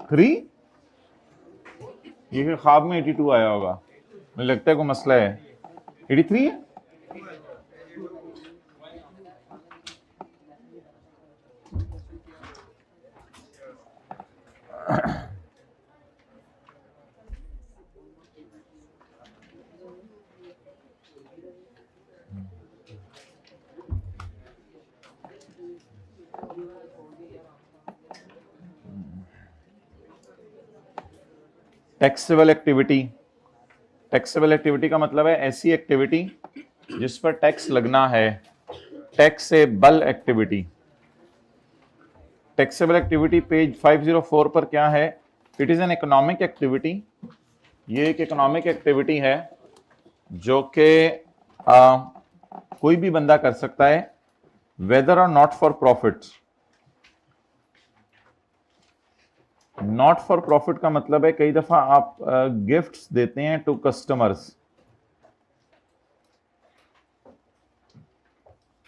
3, ये ख्वाब में 82 आया होगा, मुझे लगता है कोई मसला है। 83 है। टैक्सेबल एक्टिविटी, टैक्सेबल एक्टिविटी का मतलब है ऐसी एक्टिविटी जिस पर टैक्स लगना है। Taxable activity, taxable activity page 504 पर क्या है? It is an economic activity, ये एक इकोनॉमिक एक्टिविटी है जो कि कोई भी बंदा कर सकता है, वेदर और not for profit. Not for profit का मतलब है कई दफा आप गिफ्ट्स देते हैं टू कस्टमर्स,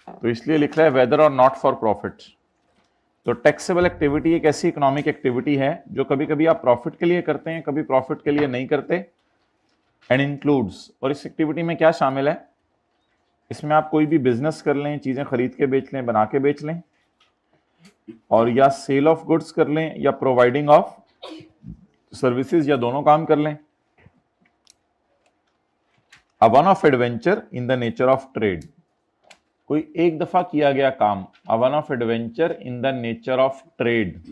तो इसलिए लिख रहा है वेदर और नॉट फॉर प्रॉफिट। तो टैक्सेबल एक्टिविटी एक ऐसी इकोनॉमिक एक्टिविटी है जो कभी कभी आप प्रॉफिट के लिए करते हैं, कभी प्रॉफिट के लिए नहीं करते। एंड इंक्लूड्स, और इस एक्टिविटी में क्या शामिल है? इसमें आप कोई भी बिजनेस कर लें, चीजें खरीद के बेच लें, बना के बेच लें, और या सेल ऑफ गुड्स कर लें या प्रोवाइडिंग ऑफ सर्विसेज, या दोनों काम कर लें। A one of adventure in the nature of trade, कोई एक दफा किया गया काम। A one of adventure in the nature of trade,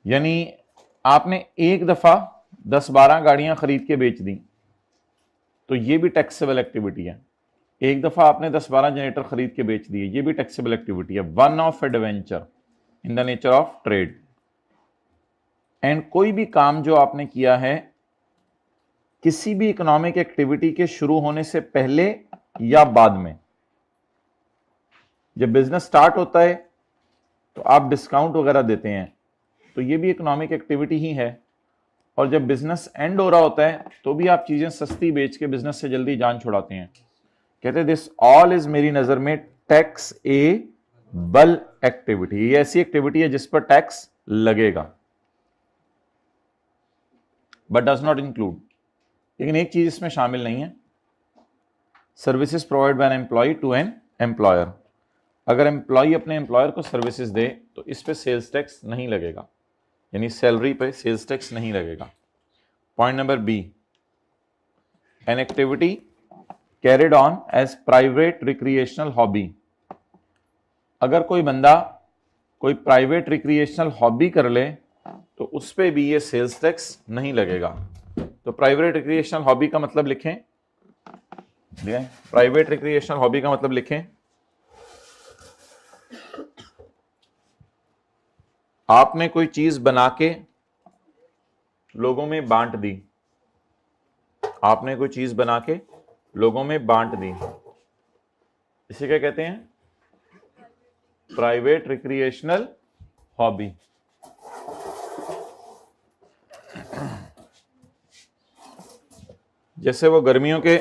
यानी आपने एक दफा 10-12 गाड़ियां खरीद के बेच दी, तो ये भी टैक्सेबल एक्टिविटी है। एक दफा आपने 10-12 जनरेटर खरीद के बेच दिए, ये भी टैक्सेबल एक्टिविटी है। One of adventure in the nature of trade. And कोई भी काम जो आपने किया है किसी भी इकोनॉमिक एक्टिविटी के शुरू होने से पहले या बाद में। जब बिजनेस स्टार्ट होता है तो आप डिस्काउंट वगैरह देते हैं, तो ये भी इकोनॉमिक एक्टिविटी ही है। और जब बिजनेस एंड हो रहा होता है तो भी आप चीजें सस्ती बेच के बिजनेस से जल्दी जान छुड़ाते हैं। कहते हैं दिस ऑल इज मेरी नजर में टैक्स ए बल एक्टिविटी, ये ऐसी एक्टिविटी है जिस पर टैक्स लगेगा, बट डज नॉट इंक्लूड। लेकिन एक चीज इसमें शामिल नहीं है, services provide by an employee to an employer. अगर एम्प्लॉय अपने एम्प्लॉयर को सर्विसेज दे तो इस पे सेल्स टैक्स नहीं लगेगा, यानी सैलरी पे सेल्स टैक्स नहीं लगेगा। Point number B, an activity carried on as private recreational hobby. अगर कोई बंदा कोई प्राइवेट रिक्रिएशनल हॉबी कर ले तो उस पे भी ये सेल्स टैक्स नहीं लगेगा। तो प्राइवेट रिक्रिएशनल हॉबी का मतलब लिखें, प्राइवेट रिक्रिएशनल हॉबी का मतलब लिखें, आपने कोई चीज बना के लोगों में बांट दी, आपने कोई चीज बना के लोगों में बांट दी, इसे क्या कहते हैं? Private recreational hobby. जैसे वो गर्मियों के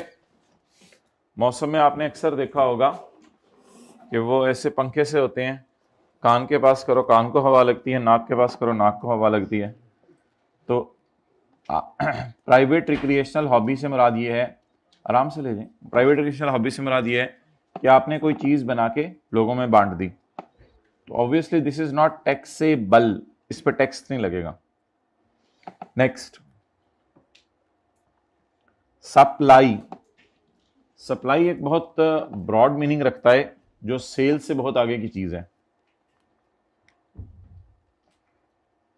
मौसम में आपने अक्सर देखा होगा कि वो ऐसे पंखे से होते हैं, कान के पास करो कान को हवा लगती है, नाक के पास करो नाक को हवा लगती है। तो प्राइवेट रिक्रिएशनल हॉबी से मुराद ये है, आराम से ले जाएं, प्राइवेट रिक्रिएशनल हॉबी से मुराद ये है कि आपने कोई चीज बना के लोगों में बांट दी, तो obviously this is not taxable, इस पर टैक्स नहीं लगेगा। Next, supply. सप्लाई एक बहुत ब्रॉड मीनिंग रखता है जो सेल से बहुत आगे की चीज है।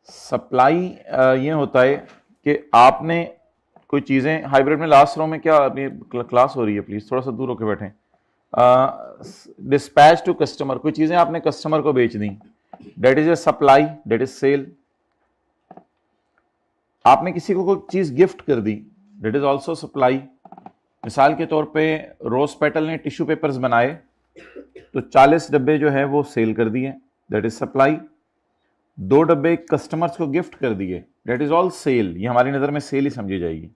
सप्लाई ये होता है कि आपने कोई चीजें, हाइब्रिड में लास्ट रो में क्या अभी क्लास हो रही है, प्लीज थोड़ा सा दूर होकर बैठें। डिस्पैच टू कस्टमर, कोई चीजें आपने कस्टमर को बेच दी, that is a supply, that is sale. आपने किसी को कोई चीज गिफ्ट कर दी, दैट इज ऑल्सो सप्लाई। मिसाल के तौर पे रोज पेटल ने टिश्यू पेपर्स बनाए तो 40 डब्बे जो है वो सेल कर दिए, दैट इज सप्लाई। 2 डब्बे कस्टमर्स को गिफ्ट कर दिए, दैट इज ऑल सेल, ये हमारी नजर में सेल ही समझी जाएगी।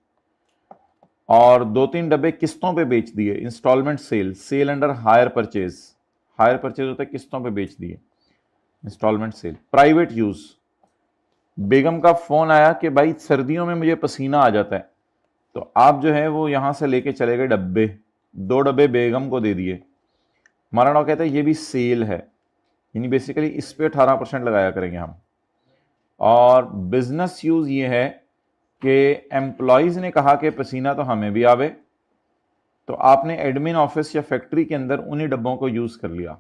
और 2-3 डब्बे किस्तों पे बेच दिए, instalment sale, sale under hire purchase, hire purchase होता है किस्तों पे बेच दिए, इंस्टॉलमेंट सेल। प्राइवेट यूज, बेगम का फोन आया कि भाई सर्दियों में मुझे पसीना आ जाता है, तो आप जो है वो यहां से लेके चले गए डब्बे, 2 डब्बे बेगम को दे दिए। हमारा नाम कहता है ये भी सेल है, यानी बेसिकली इस पे 18% लगाया करेंगे हम। और बिजनेस यूज ये है कि एम्प्लॉयज ने कहा कि पसीना तो हमें भी आवे, तो आपने एडमिन ऑफिस या फैक्ट्री के अंदर उन्हीं डब्बों को यूज कर लिया,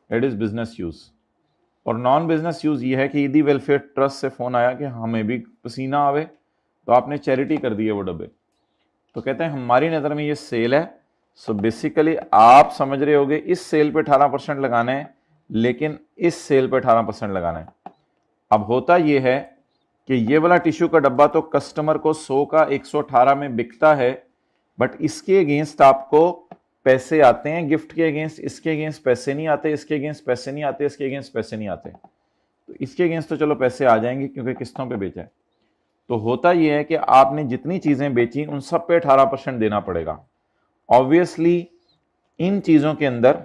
इट इज बिजनेस यूज। और नॉन बिजनेस यूज ये है कि ईदी वेलफेयर ट्रस्ट से फोन आया कि हमें भी पसीना आवे, तो आपने चैरिटी कर दी है वो डब्बे। तो कहते हैं हमारी नज़र में ये सेल है। सो बेसिकली आप समझ रहे होगे इस सेल पे 18% लगाना है, लेकिन इस सेल पे 18% लगाना है। अब होता ये है कि ये वाला टिश्यू का डब्बा तो कस्टमर को 100 का 118 में बिकता है, बट इसके अगेंस्ट आपको पैसे आते हैं गिफ्ट के अगेंस्ट, इसके अगेंस्ट पैसे नहीं आते, इसके अगेंस्ट पैसे नहीं आते, इसके अगेंस्ट पैसे नहीं आते। तो इसके अगेंस्ट तो चलो पैसे आ जाएंगे क्योंकि किस्तों पे बेचा है। तो होता यह है कि आपने जितनी चीजें बेची उन सब पे 18% देना पड़ेगा। ऑब्वियसली इन चीजों के अंदर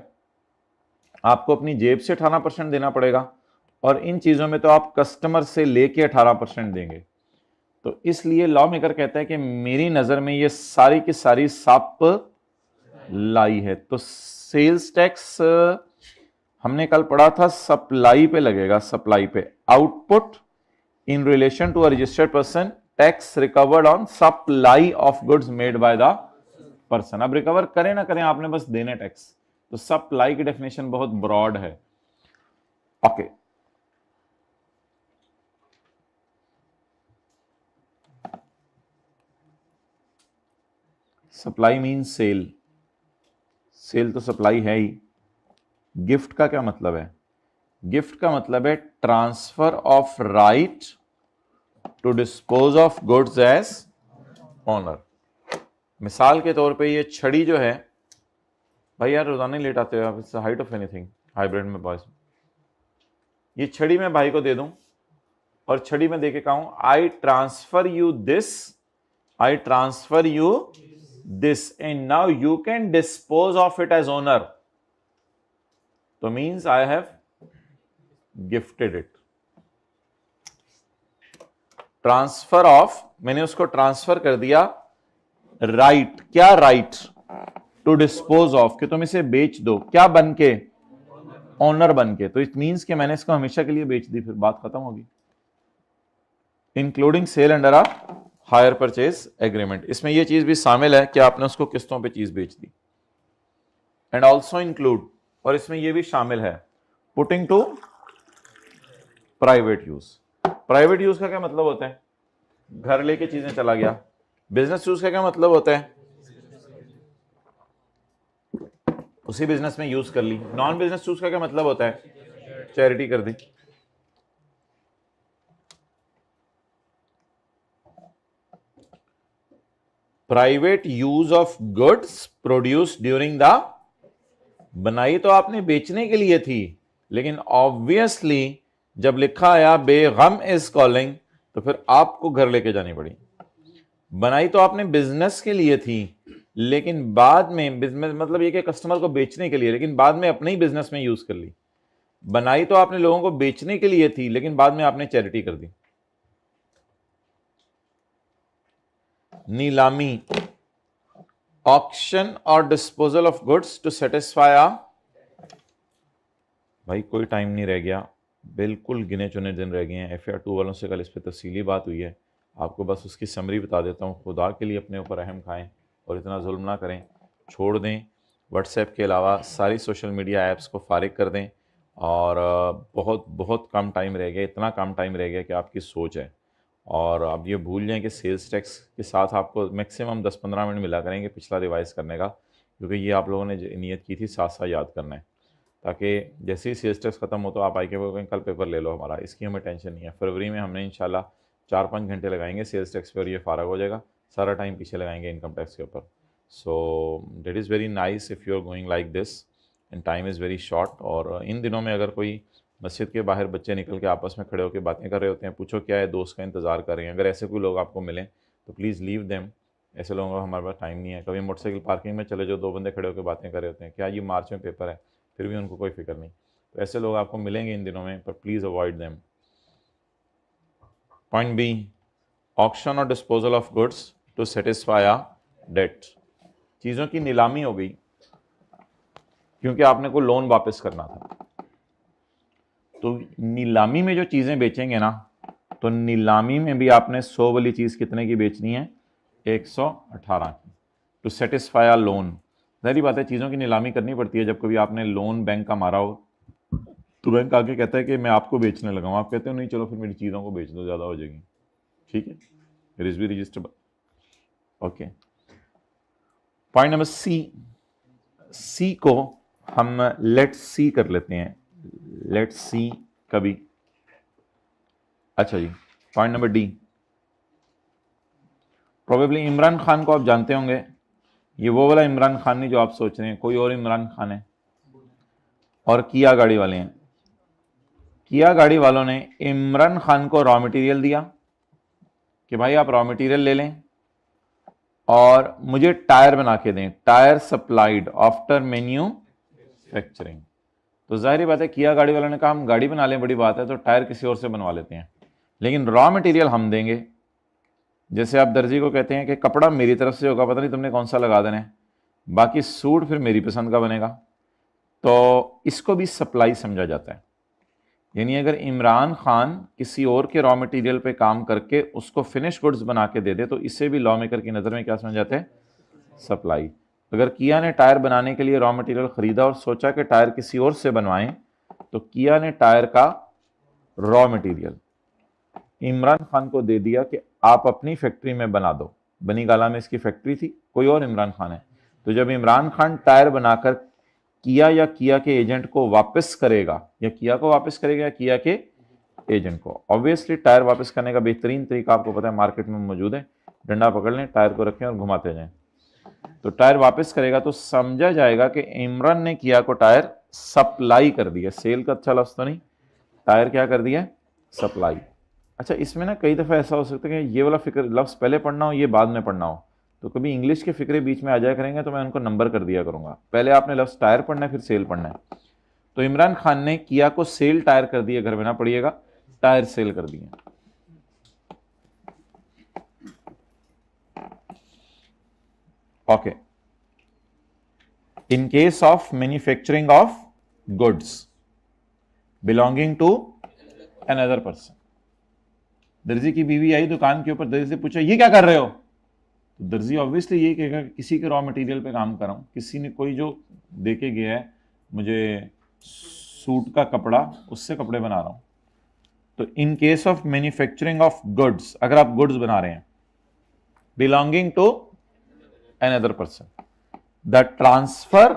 आपको अपनी जेब से 18% देना पड़ेगा, और इन चीजों में तो आप कस्टमर से लेके 18% देंगे। तो इसलिए लॉ मेकर कहता है कि मेरी नजर में ये सारी की सारी सप लाई है। तो सेल्स टैक्स हमने कल पढ़ा था सप्लाई पे लगेगा, सप्लाई पे। Output in relation to a registered person, tax recovered on supply of goods made by the person. अब रिकवर करें ना करें आपने बस देने टैक्स। तो सप्लाई की डेफिनेशन बहुत ब्रॉड है। Okay, supply mean sale, sale तो सप्लाई है ही। गिफ्ट का क्या मतलब है? गिफ्ट का मतलब है transfer of right to dispose of goods as owner. मिसाल के तौर पे ये छड़ी जो है, भाई यार रोजाना ही लेट आते हो आप, it's height of anything hybrid में बॉयज। ये छड़ी मैं भाई को दे दूं और छड़ी में देके कहूं I transfer you this, I transfer you this and now you can dispose of it as owner, तो means I have gifted it. Transfer of, मैंने उसको ट्रांसफर कर दिया। राइट, क्या राइट? टू डिस्पोज ऑफ, कि तुम इसे बेच दो, क्या बन के? ऑनर बन के। तो इट मीन्स कि मैंने इसको हमेशा के लिए बेच दी, फिर बात खत्म होगी। Including sale under a hire purchase agreement, इसमें यह चीज भी शामिल है कि आपने उसको किस्तों पे चीज बेच दी। एंड ऑल्सो इंक्लूड, और इसमें यह भी शामिल है putting to private use. Private use का क्या मतलब होता है? घर लेके चीजें चला गया। बिजनेस यूज का क्या मतलब होता है? उसी बिजनेस में यूज कर ली। नॉन बिजनेस यूज का क्या मतलब होता है? चैरिटी कर दी। Private use of goods produce during the, बनाई तो आपने बेचने के लिए थी, लेकिन ऑब्वियसली जब लिखा आया बेगम इज कॉलिंग, तो फिर आपको घर लेके जानी पड़ी। बनाई तो आपने बिजनेस के लिए थी, लेकिन बाद में, बिजनेस मतलब ये कि कस्टमर को बेचने के लिए, लेकिन बाद में अपने ही बिजनेस में यूज कर ली। बनाई तो आपने लोगों को बेचने के लिए थी, लेकिन बाद में आपने चैरिटी कर दी। नीलामी, ऑक्शन और disposal of goods to satisfy a, भाई कोई टाइम नहीं रह गया, बिल्कुल गिने चुने दिन रह गए हैं। FAR 2 वालों से कल इस पर तफसीली बात हुई है, आपको बस उसकी समरी बता देता हूँ। खुदा के लिए अपने ऊपर रहम खाएं और इतना जुल्म ना करें, छोड़ दें। व्हाट्सएप के अलावा सारी सोशल मीडिया ऐप्स को फारिग कर दें। और बहुत बहुत कम टाइम रह गया, इतना कम टाइम रह गया कि आपकी सोच है। और आप ये भूल जाएं कि सेल्स टैक्स के साथ आपको मैक्सिमम 10-15 मिनट मिला करेंगे पिछला रिवाइज करने का, क्योंकि ये आप लोगों ने नीयत की थी साथ साथ याद करना है, ताकि जैसे ही सेल्स टैक्स खत्म हो तो आप आई के बोलें कल पेपर ले लो हमारा, इसकी हमें टेंशन नहीं है। फरवरी में हमने इंशाल्लाह 4-5 घंटे लगाएंगे सेल्स टैक्स पे और ये फारग हो जाएगा, सारा टाइम पीछे लगाएंगे इनकम टैक्स के ऊपर। So date is very nice if you are going like this and time is very short. और इन दिनों में अगर कोई मस्जिद के बाहर बच्चे निकल के आपस में खड़े होकर बातें कर रहे होते हैं, पूछो क्या है, दोस्त का इंतज़ार कर रहे हैं, अगर ऐसे कोई लोग आपको मिलें तो प्लीज़ लीव देम। ऐसे लोगों का हमारे पास टाइम नहीं है। कभी मोटरसाइकिल पार्किंग में चले जो 2 बंदे खड़े होकर बातें कर रहे होते हैं, क्या ये मार्च में पेपर है, फिर भी उनको कोई फिक्र नहीं। तो ऐसे लोग आपको मिलेंगे इन दिनों में, पर please avoid them. Point B, auction और disposal of goods to satisfy a debt. चीजों की नीलामी हो गई क्योंकि आपने को लोन वापस करना था। तो नीलामी में जो चीजें बेचेंगे ना, तो नीलामी में भी आपने 100 वाली चीज कितने की बेचनी है? 118 की, टू सेटिस्फाई अ लोन। जाहिर बात है चीजों की नीलामी करनी पड़ती है। जब कभी आपने लोन बैंक का मारा हो तो बैंक आके कहता है कि मैं आपको बेचने लगा हूं, आप कहते हो नहीं चलो फिर मेरी चीजों को बेच दो, ज्यादा हो जाएगी, ठीक है, it is be registered. Okay, point number C, C को हम लेट सी कर लेते हैं, लेट सी कभी। अच्छा जी, point number D, probably Imran Khan को आप जानते होंगे। ये वो वाला इमरान खान नहीं जो आप सोच रहे हैं, कोई और इमरान खान है। और किया गाड़ी वाले हैं। किया गाड़ी वालों ने इमरान खान को रॉ मटेरियल दिया कि भाई आप रॉ मटेरियल ले लें और मुझे टायर बना के दें, टायर सप्लाइड आफ्टर मैन्युफैक्चरिंग। तो जाहिर बात है किया गाड़ी वालों ने कहा हम गाड़ी बना लें, बड़ी बात है, तो टायर किसी और से बनवा लेते हैं, लेकिन रॉ मटेरियल हम देंगे। जैसे आप दर्जी को कहते हैं कि कपड़ा मेरी तरफ से होगा, पता नहीं तुमने कौन सा लगा देना है, बाकी सूट फिर मेरी पसंद का बनेगा। तो इसको भी सप्लाई समझा जाता है। यानी अगर इमरान खान किसी और के रॉ मटेरियल पे काम करके उसको फिनिश गुड्स बना के दे दे तो इसे भी लॉ मेकर की नज़र में क्या समझ जाते हैं? सप्लाई। अगर किया ने टायर बनाने के लिए रॉ मटेरियल खरीदा और सोचा कि टायर किसी और से बनवाएं, तो किया ने टायर का रॉ मटेरियल इमरान खान को दे दिया कि आप अपनी फैक्ट्री में बना दो। बनी गाला में इसकी फैक्ट्री थी, कोई और इमरान खान है। तो जब इमरान खान टायर बनाकर किया या किया के एजेंट को वापस करेगा, या किया को वापस करेगा या किया के एजेंट को, ऑब्वियसली टायर वापस करने का बेहतरीन तरीका आपको पता है मार्केट में मौजूद है, डंडा पकड़ लें, टायर को रखें और घुमाते जाएं। तो टायर वापस करेगा तो समझा जाएगा कि इमरान ने किया को टायर सप्लाई कर दिया। सेल का अच्छा लफ्ज तो नहीं, टायर क्या कर दिया? सप्लाई। अच्छा, इसमें ना कई दफ़ा ऐसा हो सकता है कि ये वाला फिक्र लफ्ज़ पहले पढ़ना हो, ये बाद में पढ़ना हो, तो कभी इंग्लिश के फिक्रे बीच में आ जाया करेंगे तो मैं उनको नंबर कर दिया करूंगा। पहले आपने लफ्ज़ टायर पढ़ना है, फिर सेल पढ़ना है। तो इमरान खान ने किया को सेल टायर कर दिया, घर में ना पढ़िएगा, टायर सेल कर दिए। Okay, in case of manufacturing of goods belonging to another person, दर्जी की बीवी आई दुकान के ऊपर, दर्जी से पूछा ये क्या कर रहे हो? तो दर्जी ऑब्वियसली ये कहेगा किसी के रॉ मटेरियल पे काम कर रहा हूं, किसी ने कोई जो दे के गया है मुझे सूट का कपड़ा, उससे कपड़े बना रहा हूं। तो in case of manufacturing of goods, अगर आप गुड्स बना रहे हैं belonging to another person, the transfer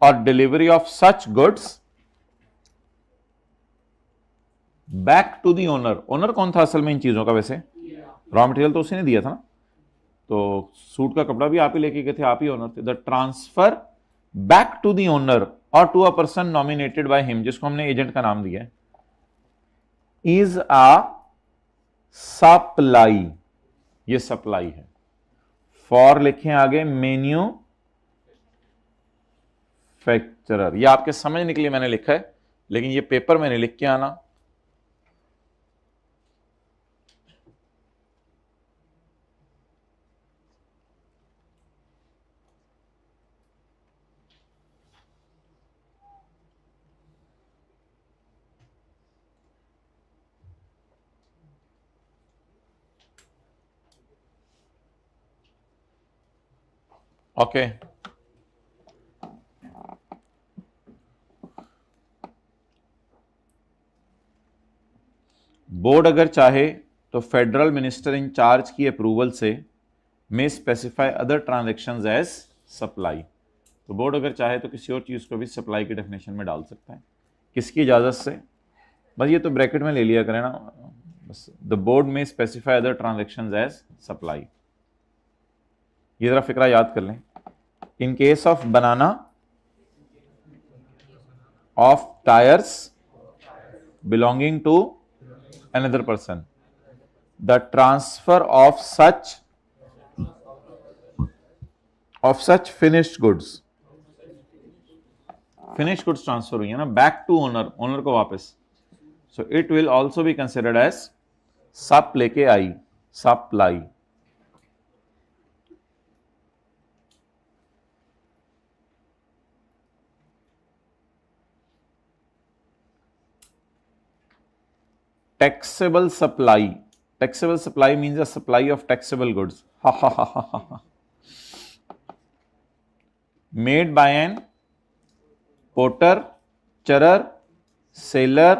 और delivery of such goods back to the owner. Owner कौन था असल में इन चीजों का? वैसे रॉ मटेरियल तो उसी ने दिया था ना, तो सूट का कपड़ा भी आप ही लेके गए थे, आप ही ओनर थे। The transfer back to the owner और to a person nominated by him, जिसको हमने एजेंट का नाम दिया है, इज अ सप्लाई। ये सप्लाई है। फॉर लिखें आगे मैन्युफैक्चरर। ये आपके समझने के लिए मैंने लिखा है, लेकिन ये पेपर मैंने लिख के आना। ओके, बोर्ड अगर चाहे तो फेडरल मिनिस्टर इन चार्ज की अप्रूवल से may specify other transactions as supply. तो बोर्ड अगर चाहे तो किसी और चीज को भी सप्लाई की डेफिनेशन में डाल सकता है, किसकी इजाजत से? बस ये तो ब्रैकेट में ले लिया करें ना, बस द बोर्ड में specify other transactions as supply. ये जरा फिक्रा याद कर लें। इन केस ऑफ बनाना of tyres belonging to another person, the transfer of such finished goods, finished goods transfer हुई है ना बैक टू ओनर, ओनर को वापस, so it will also be considered as सप लेके आई, supply. Taxable supply. Taxable supply means a supply of taxable goods. Ha ha ha ha ha. Made by an potter, charer, seller,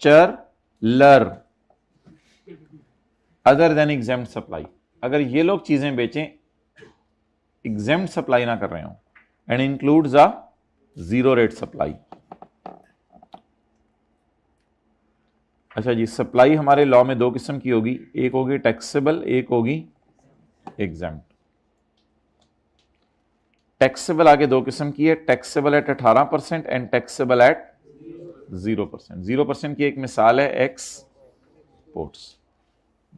churler, other than exempt supply. अगर ये लोग चीजें बेचें, exempt supply ना कर रहे हो, and includes a zero rate supply. अच्छा जी, सप्लाई हमारे लॉ में दो किस्म की होगी, एक होगी टैक्सेबल, एक होगी एग्जैम्प्ट। टैक्सेबल आगे दो किस्म की है, taxable at 18% and taxable at 0%। 0% की एक मिसाल है एक्सपोर्ट्स।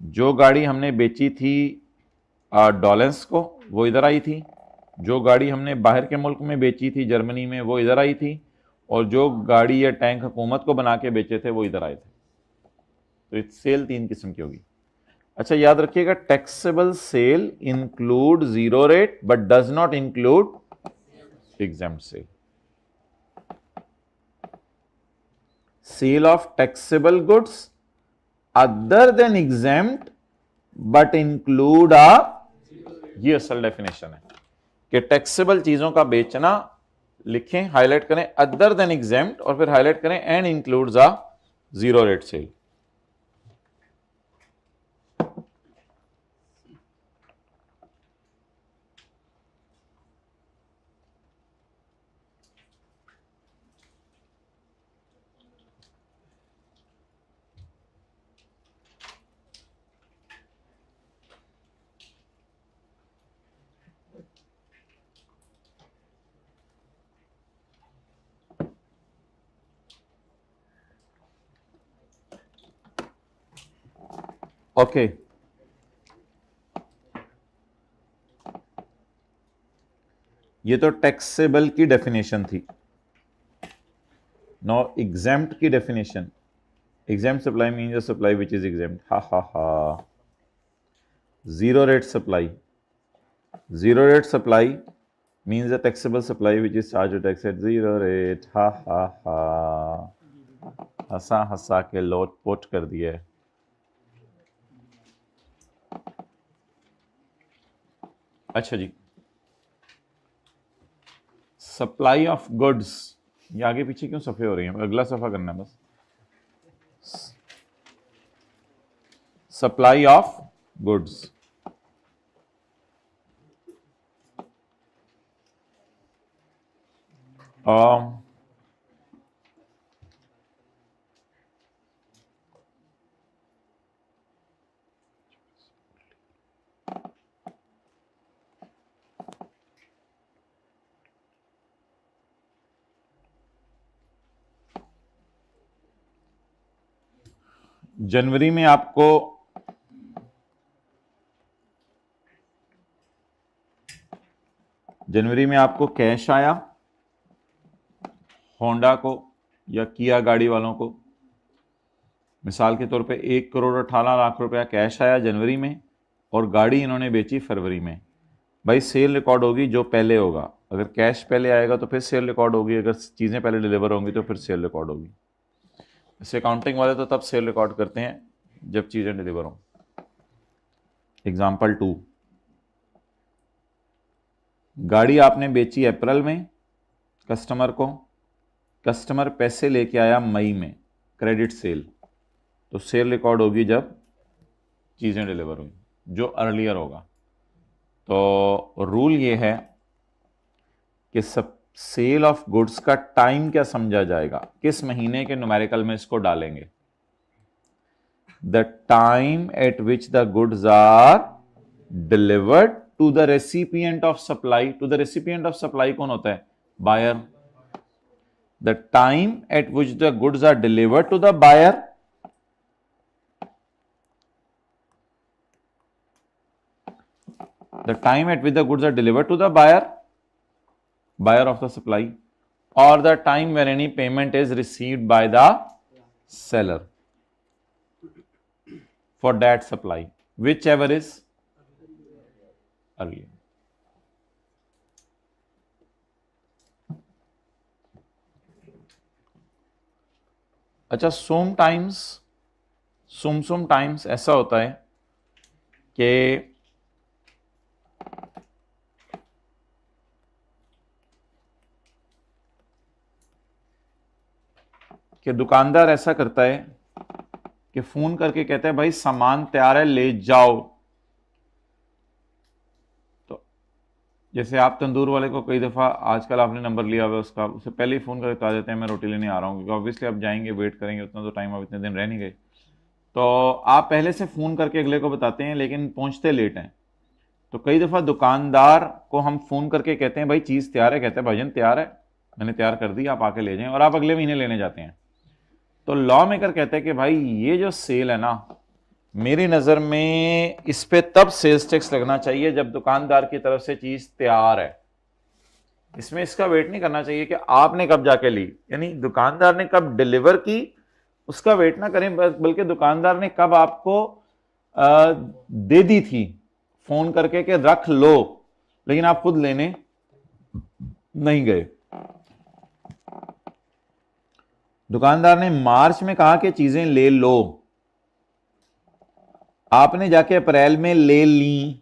जो गाड़ी हमने बेची थी डॉलेंस को, वो इधर आई थी। जो गाड़ी हमने बाहर के मुल्क में बेची थी जर्मनी में, वो इधर आई थी। और जो गाड़ी या टैंक हुकूमत को बना के बेचे थे, वो इधर आए थे। तो सेल तीन किस्म की होगी। अच्छा याद रखिएगा, taxable sale include zero rate but does not include exempt sale. Sale of taxable goods other than exempt but include ये असल डेफिनेशन है कि टैक्सेबल चीजों का बेचना, लिखें, हाईलाइट करें अदर देन एग्जेम्प्ट और फिर हाईलाइट करें and includes a zero rate sale. Okay ये तो टैक्सेबल की डेफिनेशन थी। नो एग्जेम्प्ट की definition, exempt supply means a supply which is exempt. हा हा हा। Zero rate supply, zero rate supply means a taxable supply which is charge tax at zero rate. हा हा हा, हंसा हंसा के लोट पोट कर दिया है। अच्छा जी, सप्लाई ऑफ गुड्स, ये आगे पीछे क्यों सफे हो रही हैं, अगला सफा करना है बस। सप्लाई ऑफ गुड्स, जनवरी में आपको कैश आया, होंडा को या किया गाड़ी वालों को, मिसाल के तौर पे 1,18,00,000 रुपया कैश आया जनवरी में और गाड़ी इन्होंने बेची फरवरी में। भाई सेल रिकॉर्ड होगी जो पहले होगा। अगर कैश पहले आएगा तो फिर सेल रिकॉर्ड होगी, अगर चीज़ें पहले डिलीवर होंगी तो फिर सेल रिकॉर्ड होगी। इसे अकाउंटिंग वाले तो तब सेल रिकॉर्ड करते हैं जब चीज़ें डिलीवर हों। एग्जाम्पल 2, गाड़ी आपने बेची अप्रैल में कस्टमर को, कस्टमर पैसे लेके आया मई में, क्रेडिट सेल, तो सेल रिकॉर्ड होगी जब चीज़ें डिलीवर हुई, जो अर्लियर होगा। तो रूल ये है कि सब सेल ऑफ गुड्स का टाइम क्या समझा जाएगा, किस महीने के न्यूमेरिकल में इसको डालेंगे। The time at which the goods are delivered to the recipient of supply. To the recipient of supply कौन होता है, buyer. The time at which the goods are delivered to the buyer, the time at which the goods are delivered to the buyer of the supply, or the time when any payment is received by the seller. for that supply, whichever is earlier. अच्छा, सुम times ऐसा होता है कि दुकानदार ऐसा करता है कि फोन करके कहता है भाई सामान तैयार है ले जाओ। तो जैसे आप तंदूर वाले को कई दफा आजकल आपने नंबर लिया हुआ है उसका, उससे पहले ही फोन करके बता देते हैं मैं रोटी लेने आ रहा हूँ, क्योंकि ऑब्वियसली आप जाएंगे वेट करेंगे, उतना तो टाइम अब इतने दिन रह नहीं गए, तो आप पहले से फोन करके अगले को बताते हैं लेकिन पहुंचते लेट हैं। तो कई दफा दुकानदार को हम फोन करके कहते हैं भाई चीज तैयार है, कहते हैं भाईजान तैयार है, मैंने तैयार कर दी, आप आके ले जाएं, और आप अगले महीने लेने जाते हैं। तो लॉ मेकर कहते हैं कि भाई ये जो सेल है ना, मेरी नजर में इस पे तब सेल्स टैक्स लगना चाहिए जब दुकानदार की तरफ से चीज तैयार है। इसमें इसका वेट नहीं करना चाहिए कि आपने कब जाके ली, यानी दुकानदार ने कब डिलीवर की उसका वेट ना करें, बल्कि दुकानदार ने कब आपको दे दी थी फोन करके कि रख लो, लेकिन आप खुद लेने नहीं गए। दुकानदार ने मार्च में कहा कि चीजें ले लो, आपने जाके अप्रैल में ले ली,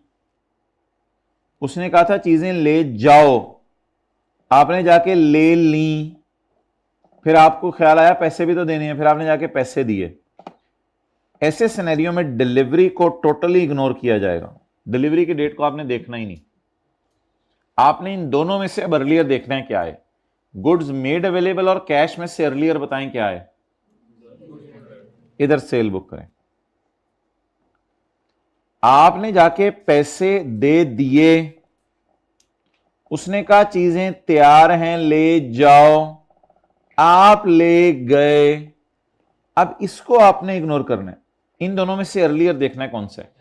उसने कहा था चीजें ले जाओ, आपने जाके ले ली, फिर आपको ख्याल आया पैसे भी तो देने हैं, फिर आपने जाके पैसे दिए। ऐसे सिनेरियो में डिलीवरी को टोटली इग्नोर किया जाएगा, डिलीवरी की डेट को आपने देखना ही नहीं। आपने इन दोनों में से अब अर्लियर देखना है क्या है, गुड्स मेड अवेलेबल और कैश में से अर्लियर बताएं क्या है। इधर सेल बुक करें, आपने जाके पैसे दे दिए, उसने कहा चीजें तैयार हैं ले जाओ, आप ले गए, अब इसको आपने इग्नोर करना है। इन दोनों में से अर्लियर देखना है कौन सा है।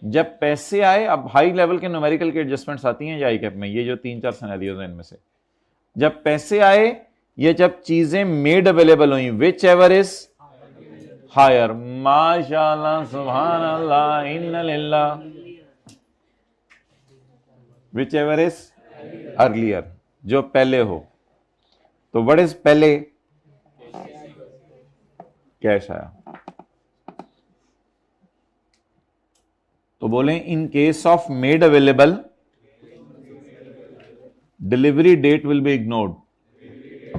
जब पैसे आए, अब हाई लेवल के न्यूमेरिकल की एडजस्टमेंट्स आती हैं आई कैप में, ये जो 3-4 सिनेरियोज हैं इनमें से जब पैसे आए या जब चीजें मेड अवेलेबल हुई, विच एवर इज हायर, माशाअल्लाह सुभान अल्लाह इन्ना लिल्लाह, विच एवर इज अर्लियर, जो पहले हो। तो व्हाट इज पहले, कैश आया। तो बोले in case of made available delivery date will be ignored,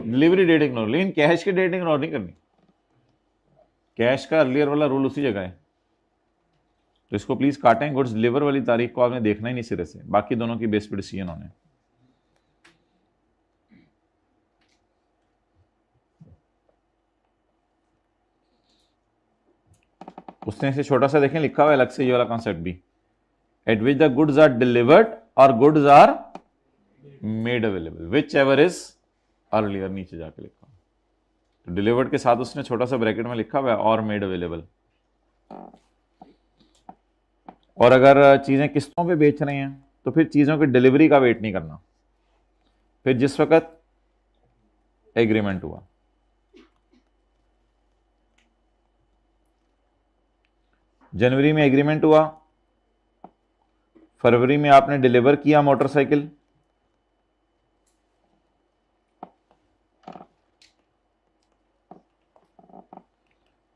delivery date ignore, लेकिन कैश की डेट इग्नोर नहीं करनी। कैश का अर्लियर वाला रूल उसी जगह है, तो इसको प्लीज काटें। गुड्स डिलीवर वाली तारीख को आपने देखना ही नहीं सिरे से, बाकी दोनों की बेस पे डिसीजन होने। उसने से छोटा सा देखें लिखा हुआ है अलग से ये वाला कॉन्सेप्ट भी, at which the goods are delivered और goods are made available, whichever is earlier, नीचे जाके लिखा। तो डिलीवर्ड के साथ उसने छोटा सा ब्रैकेट में लिखा हुआ है और मेड अवेलेबल। और अगर चीजें किस्तों पे बेच रहे हैं तो फिर चीजों की डिलीवरी का वेट नहीं करना, फिर जिस वक्त एग्रीमेंट हुआ, जनवरी में एग्रीमेंट हुआ, फरवरी में आपने डिलीवर किया मोटरसाइकिल,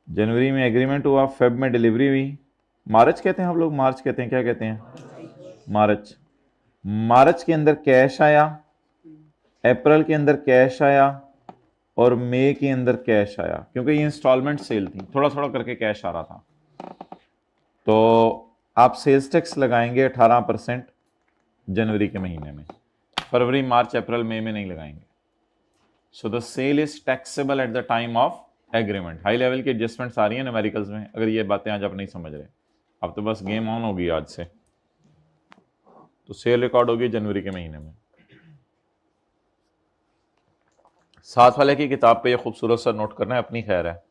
जनवरी में एग्रीमेंट हुआ, फेब में डिलीवरी हुई, मार्च कहते हैं हम लोग, मार्च कहते हैं, क्या कहते हैं मार्च। मार्च के अंदर कैश आया, अप्रैल के अंदर कैश आया और मई के अंदर कैश आया, क्योंकि ये इंस्टॉलमेंट सेल थी, थोड़ा थोड़ा करके कैश आ रहा था। तो आप सेल्स टैक्स लगाएंगे 18% जनवरी के महीने में, फरवरी मार्च अप्रैल मई में नहीं लगाएंगे। So the sale is taxable at the time of agreement. High level की एडजस्टमेंट्स आ रही हैं न्यूमेरिकल्स में, अगर ये बातें आज आप नहीं समझ रहे, अब तो बस गेम ऑन होगी आज से। तो सेल रिकॉर्ड होगी जनवरी के महीने में। साथ वाले की किताब पे ये खूबसूरत सा नोट करना है, अपनी खैर है।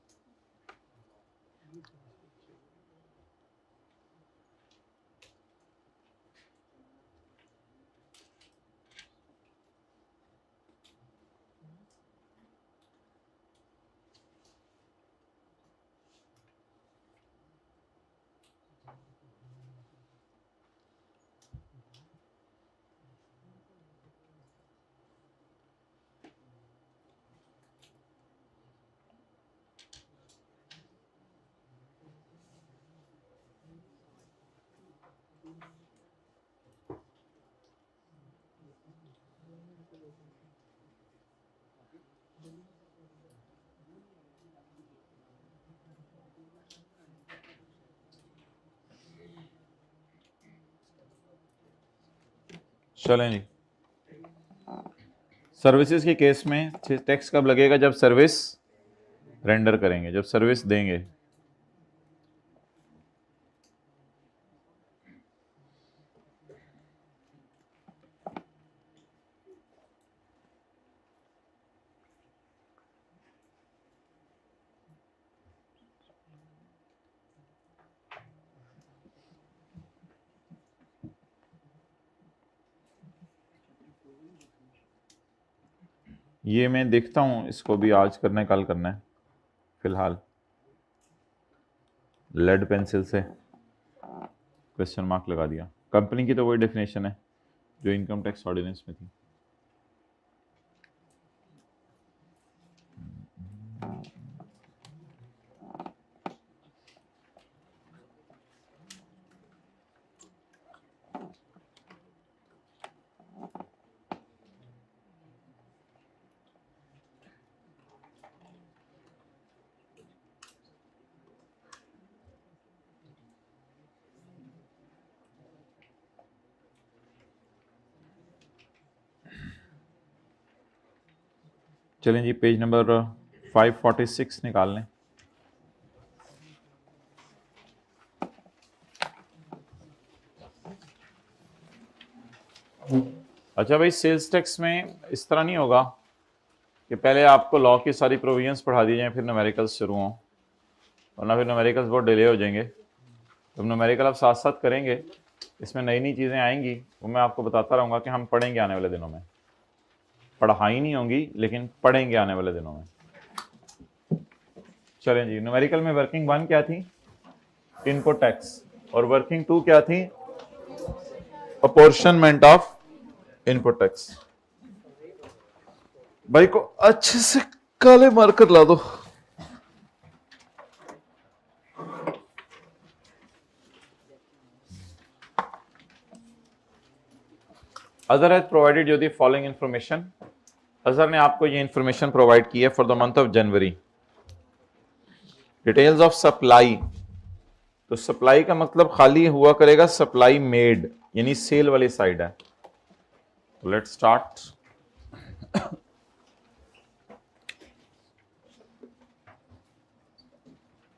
चलें जी, सर्विसेज के केस में टैक्स कब लगेगा? जब सर्विस रेंडर करेंगे, जब सर्विस देंगे। ये मैं देखता हूं, इसको भी आज करना है कल करना है, फिलहाल लेड पेंसिल से क्वेश्चन मार्क लगा दिया। कंपनी की तो वही डेफिनेशन है जो इनकम टैक्स ऑर्डिनेंस में थी। चलें जी, पेज नंबर 546 निकाल लें। अच्छा भाई, सेल्स टैक्स में इस तरह नहीं होगा कि पहले आपको लॉ की सारी प्रोविजंस पढ़ा दी जाएं फिर न्यूमेरिकल्स शुरू हों, वरना फिर न्यूमेरिकल्स बहुत डिले हो जाएंगे। तो न्यूमेरिकल आप साथ साथ करेंगे, इसमें नई नई चीज़ें आएंगी, वो मैं आपको बताता रहूँगा कि हम पढ़ेंगे आने वाले दिनों में। पढ़ाई नहीं होंगी लेकिन पढ़ेंगे आने वाले दिनों में। चलें जी, न्यूमेरिकल में वर्किंग 1 क्या थी? Input tax. और वर्किंग 2 क्या थी? Apportionment of input tax. भाई को अच्छे से काले मार्कर ला दो। Azhar has provided you the following information. Azhar ने आपको ये इंफॉर्मेशन प्रोवाइड की है for the month of January. Details of supply, तो सप्लाई का मतलब खाली हुआ करेगा सप्लाई मेड, यानी सेल वाली साइड है। Let's start.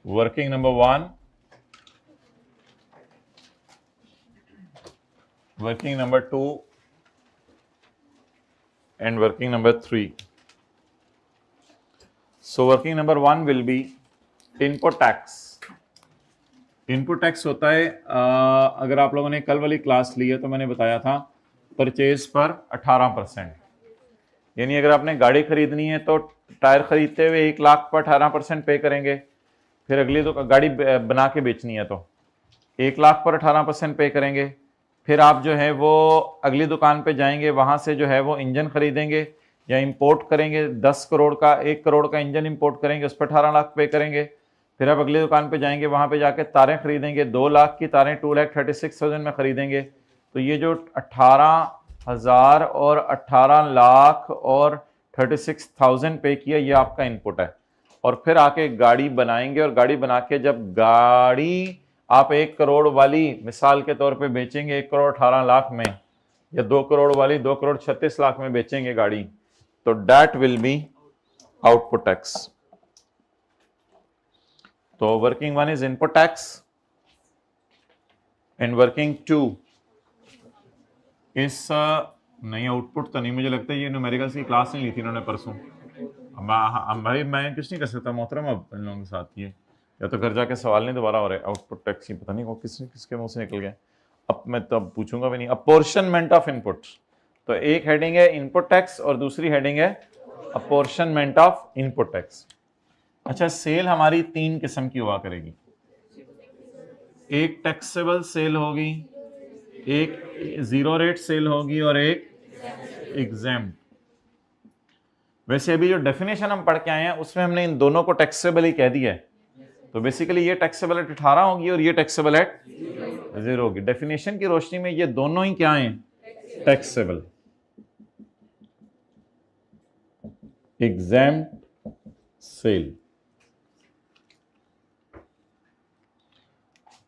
Working number 1, working number 2 and working number 3. So working number 1 will be input tax. Input tax होता है, अगर आप लोगों ने कल वाली क्लास ली है तो मैंने बताया था परचेज पर 18%, यानी अगर आपने गाड़ी खरीदनी है तो टायर खरीदते हुए 1 लाख पर 18% पे करेंगे, फिर अगली तो गाड़ी बना के बेचनी है तो 1 लाख पर 18% पे करेंगे, फिर आप जो है वो अगली दुकान पे जाएंगे, वहां से जो है वो इंजन खरीदेंगे या इंपोर्ट करेंगे, 10 करोड़ का 1 करोड़ का इंजन इंपोर्ट करेंगे, उस पर 18 लाख पे करेंगे। फिर आप अगली दुकान पे जाएंगे, वहां पे जाके तारें खरीदेंगे, 2 लाख की तारें 2,36,000 में खरीदेंगे। तो ये जो 18,000 और 18 लाख और 36,000 पे किया, ये आपका इनपुट है। और फिर आके गाड़ी बनाएंगे, और गाड़ी बना के जब गाड़ी आप 1 करोड़ वाली मिसाल के तौर पे बेचेंगे 1 करोड़ 18 लाख में, या 2 करोड़ वाली 2 करोड़ 36 लाख में बेचेंगे गाड़ी, तो that will be output tax. तो working 1 is input tax and working 2 is नहीं, आउटपुट तो नहीं, मुझे लगता है ये न्यूमेरिकल्स की क्लास नहीं ली थी इन्होंने परसों। भाई मैं कुछ नहीं कर सकता मोहतरम, अब इन लोगों के साथ ये या तो घर जाके सवाल नहीं दोबारा हो रहे। आउटपुट टैक्स ही पता नहीं वो किसके मुंह से निकल गया, अब मैं तब पूछूंगा भी नहीं। अपॉर्शनमेंट ऑफ इनपुट, तो एक हेडिंग है इनपुट टैक्स और दूसरी हेडिंग है अपॉर्शनमेंट ऑफ इनपुट टैक्स। अच्छा, सेल हमारी 3 किस्म की हुआ करेगी, एक टैक्सेबल सेल होगी, एक जीरो रेट सेल होगी और एक एग्जेम्प्ट। वैसे अभी जो डेफिनेशन हम पढ़ के आए हैं उसमें हमने इन दोनों को टैक्सेबल ही कह दिया है, तो बेसिकली ये टैक्सेबल एट 18 होगी और ये टैक्सेबल एट 0 होगी। डेफिनेशन की रोशनी में ये दोनों ही क्या हैं? टैक्सेबल। एग्जेम्प्ट सेल,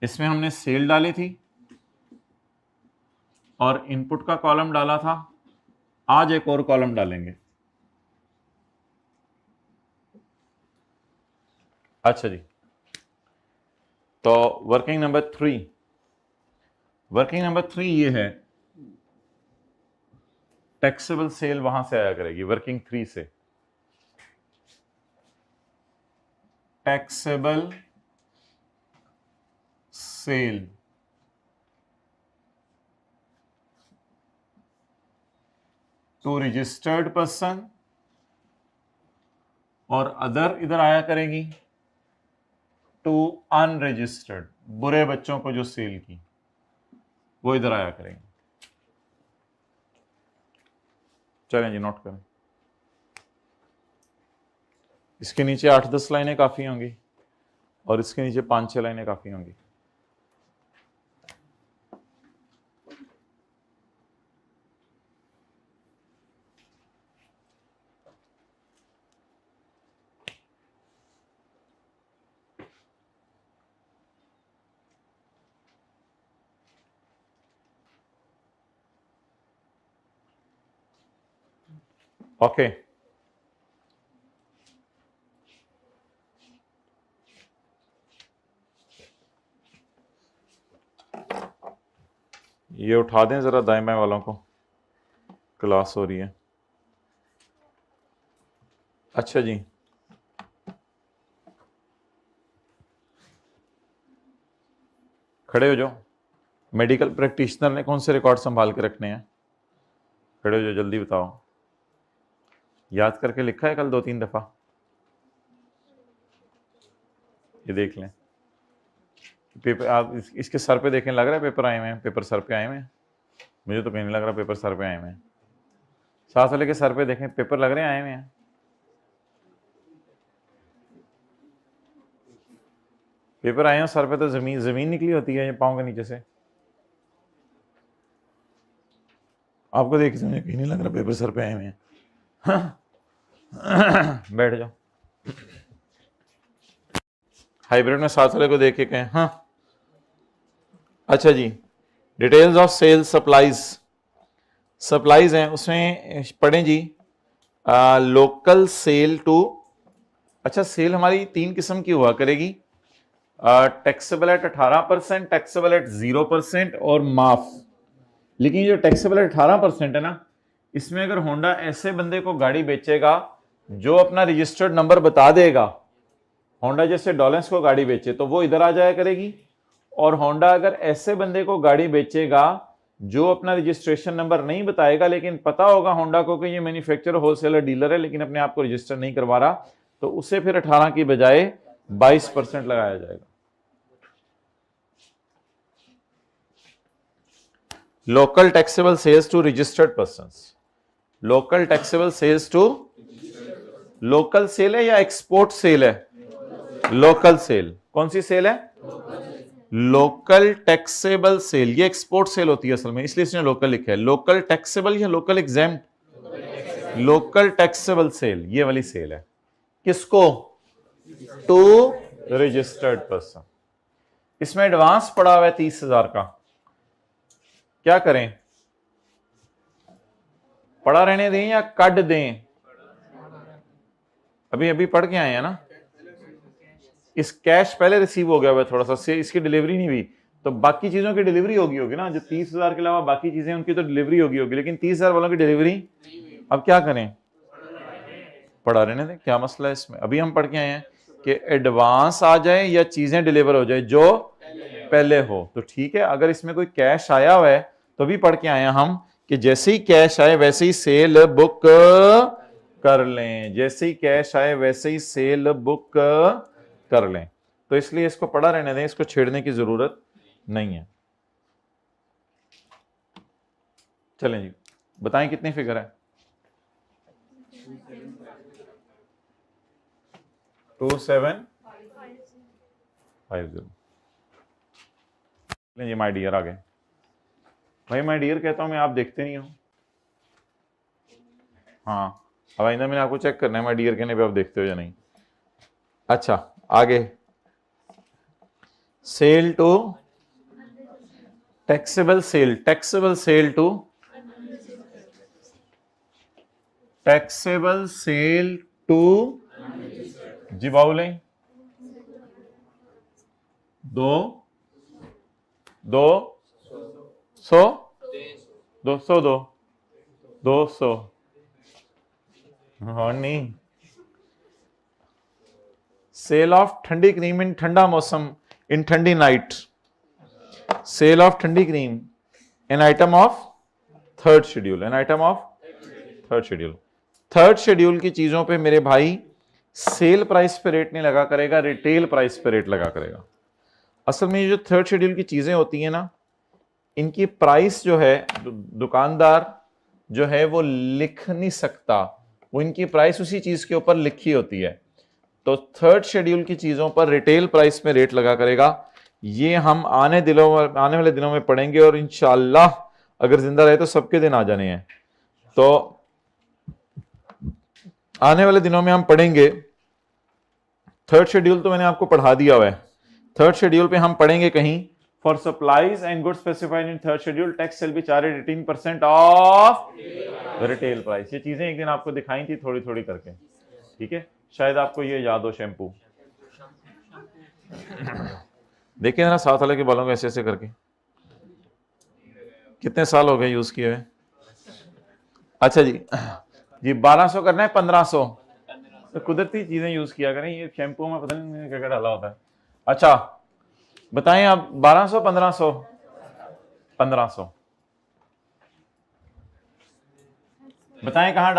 इसमें हमने सेल डाली थी और इनपुट का कॉलम डाला था, आज एक और कॉलम डालेंगे। अच्छा जी, तो वर्किंग नंबर 3, वर्किंग नंबर 3 ये है, टैक्सेबल सेल वहां से आया करेगी, वर्किंग 3 से। Taxable sale to registered person, और अदर इधर आया करेगी टू अनरजिस्टर्ड, बुरे बच्चों को जो सेल की, वो इधर आया करेंगे। चलें जी, नोट करें। इसके नीचे 8-10 लाइनें काफी होंगी और इसके नीचे 5-6 लाइनें काफी होंगी। ओके, ये उठा दें जरा दाएं बाएं वालों को, क्लास हो रही है। अच्छा जी, खड़े हो जाओ। मेडिकल प्रैक्टिशनर ने कौन से रिकॉर्ड संभाल के रखने हैं? खड़े हो जाओ, जल्दी बताओ। याद करके लिखा है कल 2-3 दफा? ये देख लें पेपर, आप इसके सर पे देखें, लग रहा है पेपर आए हुए हैं, पेपर सर पे आए हुए हैं? मुझे तो कहीं नहीं लग रहा पेपर सर पे आए हुए हैं। साथ वाले के सर पे देखें, पेपर लग रहे हैं आए हुए हैं? पेपर आए हैं सर पे तो जमीन निकली होती है पाँव के नीचे से। आपको देख के मुझे कहीं नहीं लग रहा पेपर सर पे आए हुए हैं। बैठ जाओ। हाइब्रिड में साथ वाले को देख के कहें हाँ। अच्छा जी, details of sales supplies, supplies हैं उसमें पढ़ें जी। लोकल सेल टू, अच्छा सेल हमारी 3 किस्म की हुआ करेगी, टैक्सेबल एट 18%, टैक्सेबल एट 0% और माफ। लेकिन जो टैक्सेबल एट 18% है ना, इसमें अगर होंडा ऐसे बंदे को गाड़ी बेचेगा जो अपना रजिस्टर्ड नंबर बता देगा, होंडा जैसे डॉलेंस को गाड़ी बेचे तो वो इधर आ जाया करेगी। और होंडा अगर ऐसे बंदे को गाड़ी बेचेगा जो अपना रजिस्ट्रेशन नंबर नहीं बताएगा, लेकिन पता होगा होंडा को कि ये मैन्युफैक्चरर होलसेलर डीलर है लेकिन अपने आप को रजिस्टर नहीं करवा रहा, तो उसे फिर 18 की बजाय 22% लगाया जाएगा। Local taxable sales to registered persons, local taxable sales to, local sale है या एक्सपोर्ट सेल है? Local sale. कौन सी सेल है? Local taxable sale. ये एक्सपोर्ट सेल होती है असल में, इसलिए इसने लोकल लिखा है। लोकल टैक्सेबल या local exam? Local taxable sale ये वाली सेल है। किसको? To registered person. इसमें एडवांस पड़ा हुआ है 30,000 का, क्या करें? पड़ा रहने दें या कट दें? अभी अभी पढ़ के आए हैं ना, इस कैश पहले रिसीव हो गया हुआ थोड़ा सा, से इसकी डिलीवरी नहीं हुई, तो बाकी चीजों की डिलीवरी होगी ना, जो 30,000 के अलावा बाकी चीजें उनकी तो डिलीवरी होगी, लेकिन 30,000 वालों की डिलीवरी अब क्या करें? पढ़ा रहने दें, क्या मसला है इसमें? अभी हम पढ़ के आए हैं कि एडवांस आ जाए या चीजें डिलीवर हो जाए जो पहले हो, तो ठीक है। अगर इसमें कोई कैश आया हुआ है तो भी पढ़ के आए हैं हम कि जैसे ही कैश आए वैसे ही सेल बुक कर लें, जैसे ही कैश आए वैसे ही सेल बुक कर लें। तो इसलिए इसको पढ़ा रहने दें, इसको छेड़ने की जरूरत नहीं है। चलें जी, बताएं कितनी फिगर है? 2750। जी माय डियर आ गए। भाई माय डियर कहता हूं मैं, आप देखते नहीं हो। हाँ, अब आइंदा मैंने आपको चेक करना है माय डियर कहने पे आप देखते हो या नहीं। अच्छा आगे, sale to taxable sale to taxable sale to जी बाउले दो सौ 200 हाँ नहीं सेल ऑफ ठंडी क्रीम इन ठंडा मौसम इन ठंडी नाइट सेल ऑफ ठंडी cream an item of third schedule third schedule की चीजों पे मेरे भाई सेल प्राइस पे रेट नहीं लगा करेगा, रिटेल प्राइस पे रेट लगा करेगा। असल में ये जो थर्ड शेड्यूल की चीजें होती हैं ना, इनकी प्राइस जो है दुकानदार जो है वो लिख नहीं सकता, वो इनकी प्राइस उसी चीज के ऊपर लिखी होती है। तो थर्ड शेड्यूल की चीजों पर रिटेल प्राइस में रेट लगा करेगा। ये हम आने वाले दिनों में पढ़ेंगे और इंशाअल्लाह अगर जिंदा रहे तो सबके दिन आ जाने हैं। तो आने वाले दिनों में हम पढ़ेंगे थर्ड शेड्यूल, तो मैंने आपको पढ़ा दिया हुआ है। थर्ड शेड्यूल पे हम पढ़ेंगे कहीं for supplies and goods specified in third schedule tax shall be charged 18% of retail price. ये चीजें एक दिन आपको दिखाई थी थोड़ी थोड़ी करके, ठीक है, शायद आपको ये याद हो। शैम्पू देखिए ना साथ वाले के बालों को ऐसे ऐसे करके, कितने साल हो गए यूज किए हुए। अच्छा जी 1200 करना है 1500, तो कुदरती चीजें यूज किया करें। ये शैम्पू में पता नहीं क्या क्या डाला होता है। अच्छा बताएं आप 1200 1500 1500 बताएं कहाँ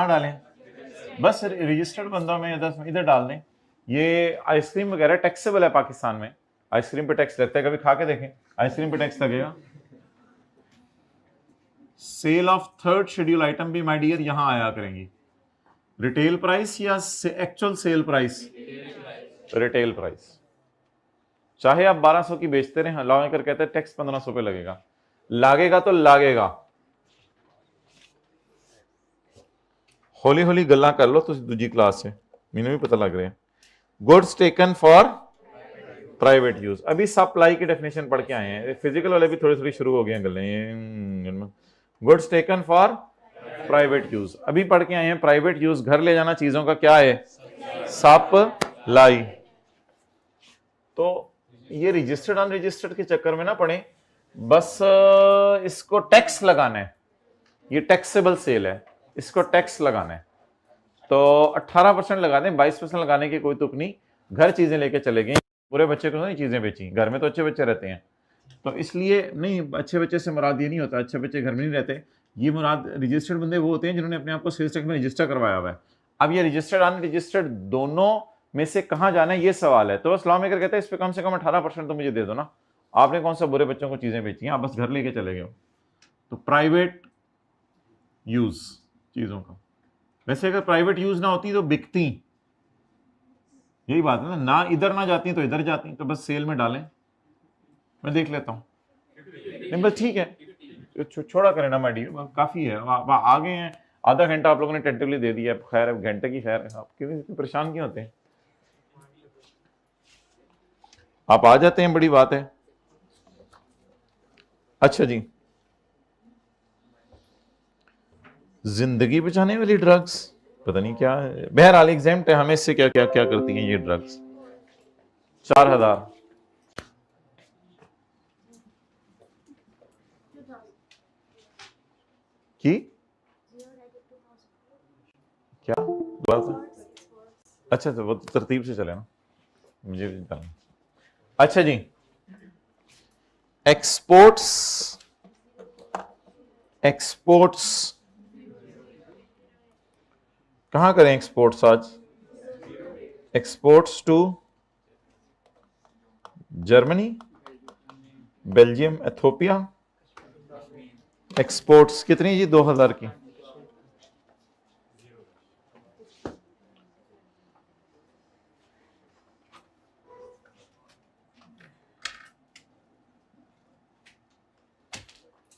डालें बस रजिस्टर्ड बंदों में इधर डाल दें। ये आइसक्रीम वगैरह टैक्सेबल है पाकिस्तान में, आइसक्रीम पे टैक्स लगता है, कभी खा के देखें आइसक्रीम पे टैक्स लगेगा। Sale of third schedule item भी माय डियर यहां आया करेंगी। रिटेल प्राइस या actual sale price? Retail price. चाहे आप 1200 की बेचते रहे, लॉ मेकर कहते हैं टैक्स 1500 पे लगेगा, लागेगा तो लागेगा। हौली हौली गल्ला कर लो तुम दूजी क्लास से, मैंने भी पता लग रहा है। Goods taken for private use, अभी सप्लाई की डेफिनेशन पढ़ के आए हैं, फिजिकल वाले भी थोड़ी थोड़ी शुरू हो गए हैं गल्ले। Goods taken for private use अभी पढ़ के आए हैं। प्राइवेट यूज घर ले जाना चीजों का क्या है? सप्लाई। तो ये रजिस्टर्ड अनरजिस्टर्ड के चक्कर में ना पड़े, बस इसको टैक्स लगाना है। ये टैक्सेबल सेल है, इसको टैक्स लगाना है। तो 18% लगा दें, 22% लगाने की कोई तुक नहीं। घर चीजें लेके चले गए, बुरे बच्चे को नहीं चीजें बेची, घर में तो अच्छे बच्चे रहते हैं। तो इसलिए नहीं, अच्छे बच्चे से मुराद ये नहीं होता अच्छे बच्चे घर में नहीं रहते, ये मुराद रजिस्टर्ड बंदे वो होते हैं जिन्होंने अपने आप को सेल्स टैक्स में रजिस्टर करवाया हुआ है। अब ये रजिस्टर्ड अनरजिस्टर्ड दोनों में से कहां जाना है ये सवाल है। तो बस लॉ मेकर कहते हैं इस पे कम से कम 18% तो मुझे दे दो ना। आपने कौन सा बुरे बच्चों को चीजें बेची हैं, आप बस घर लेके चले गए हो। तो प्राइवेट यूज चीजों का, वैसे अगर प्राइवेट यूज ना होती तो बिकती, यही बात है ना इधर ना जाती तो इधर जाती, तो बस सेल में डालें। मैं देख लेता हूं, नहीं बस ठीक है, छोड़ा करें ना मैडी, काफी है। आगे हैं, आधा घंटा आप लोगों ने टेंटिवली दे दिया, खैर घंटे की खैर है। आप क्यों परेशान क्यों होते हैं? आप आ जाते हैं, बड़ी बात है। अच्छा जी, जिंदगी बचाने वाली ड्रग्स पता नहीं क्या है, बहरहाल एग्जाम्प्ट है, हमें इससे क्या क्या क्या करती हैं ये ड्रग्स। 4000 की क्या बात है? अच्छा तो वो तरतीब से चले ना, मुझे भी जानना। अच्छा जी, एक्सपोर्ट्स कहां करें एक्सपोर्ट्स आज? Exports to Germany, Belgium, Ethiopia. Exports कितनी जी? 2000 की।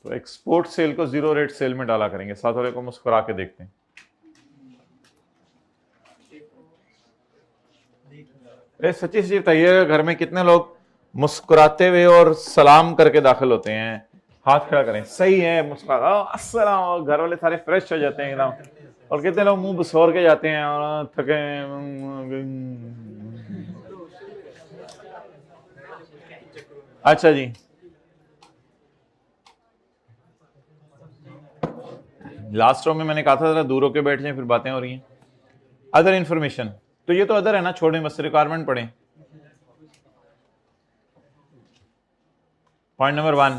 तो एक्सपोर्ट सेल को 0 रेट सेल में डाला करेंगे। साथ वाले को मुस्कुरा के देखते हैं। सच्ची सच्ची बताइएगा, घर में कितने लोग मुस्कुराते हुए और सलाम करके दाखिल होते हैं, हाथ खड़ा करें, सही है, मुस्कुरा अस्सलाम, घर वाले सारे फ्रेश हो जाते हैं एकदम, और कितने लोग मुंह बसोर के जाते हैं और थके। अच्छा जी, लास्ट रो में मैंने कहा था जरा दूर होके बैठ जाए, फिर बातें हो रही हैं। अदर इंफॉर्मेशन, तो ये तो अदर है ना, छोड़ें बस, रिक्वायरमेंट पढ़ें। पॉइंट नंबर 1,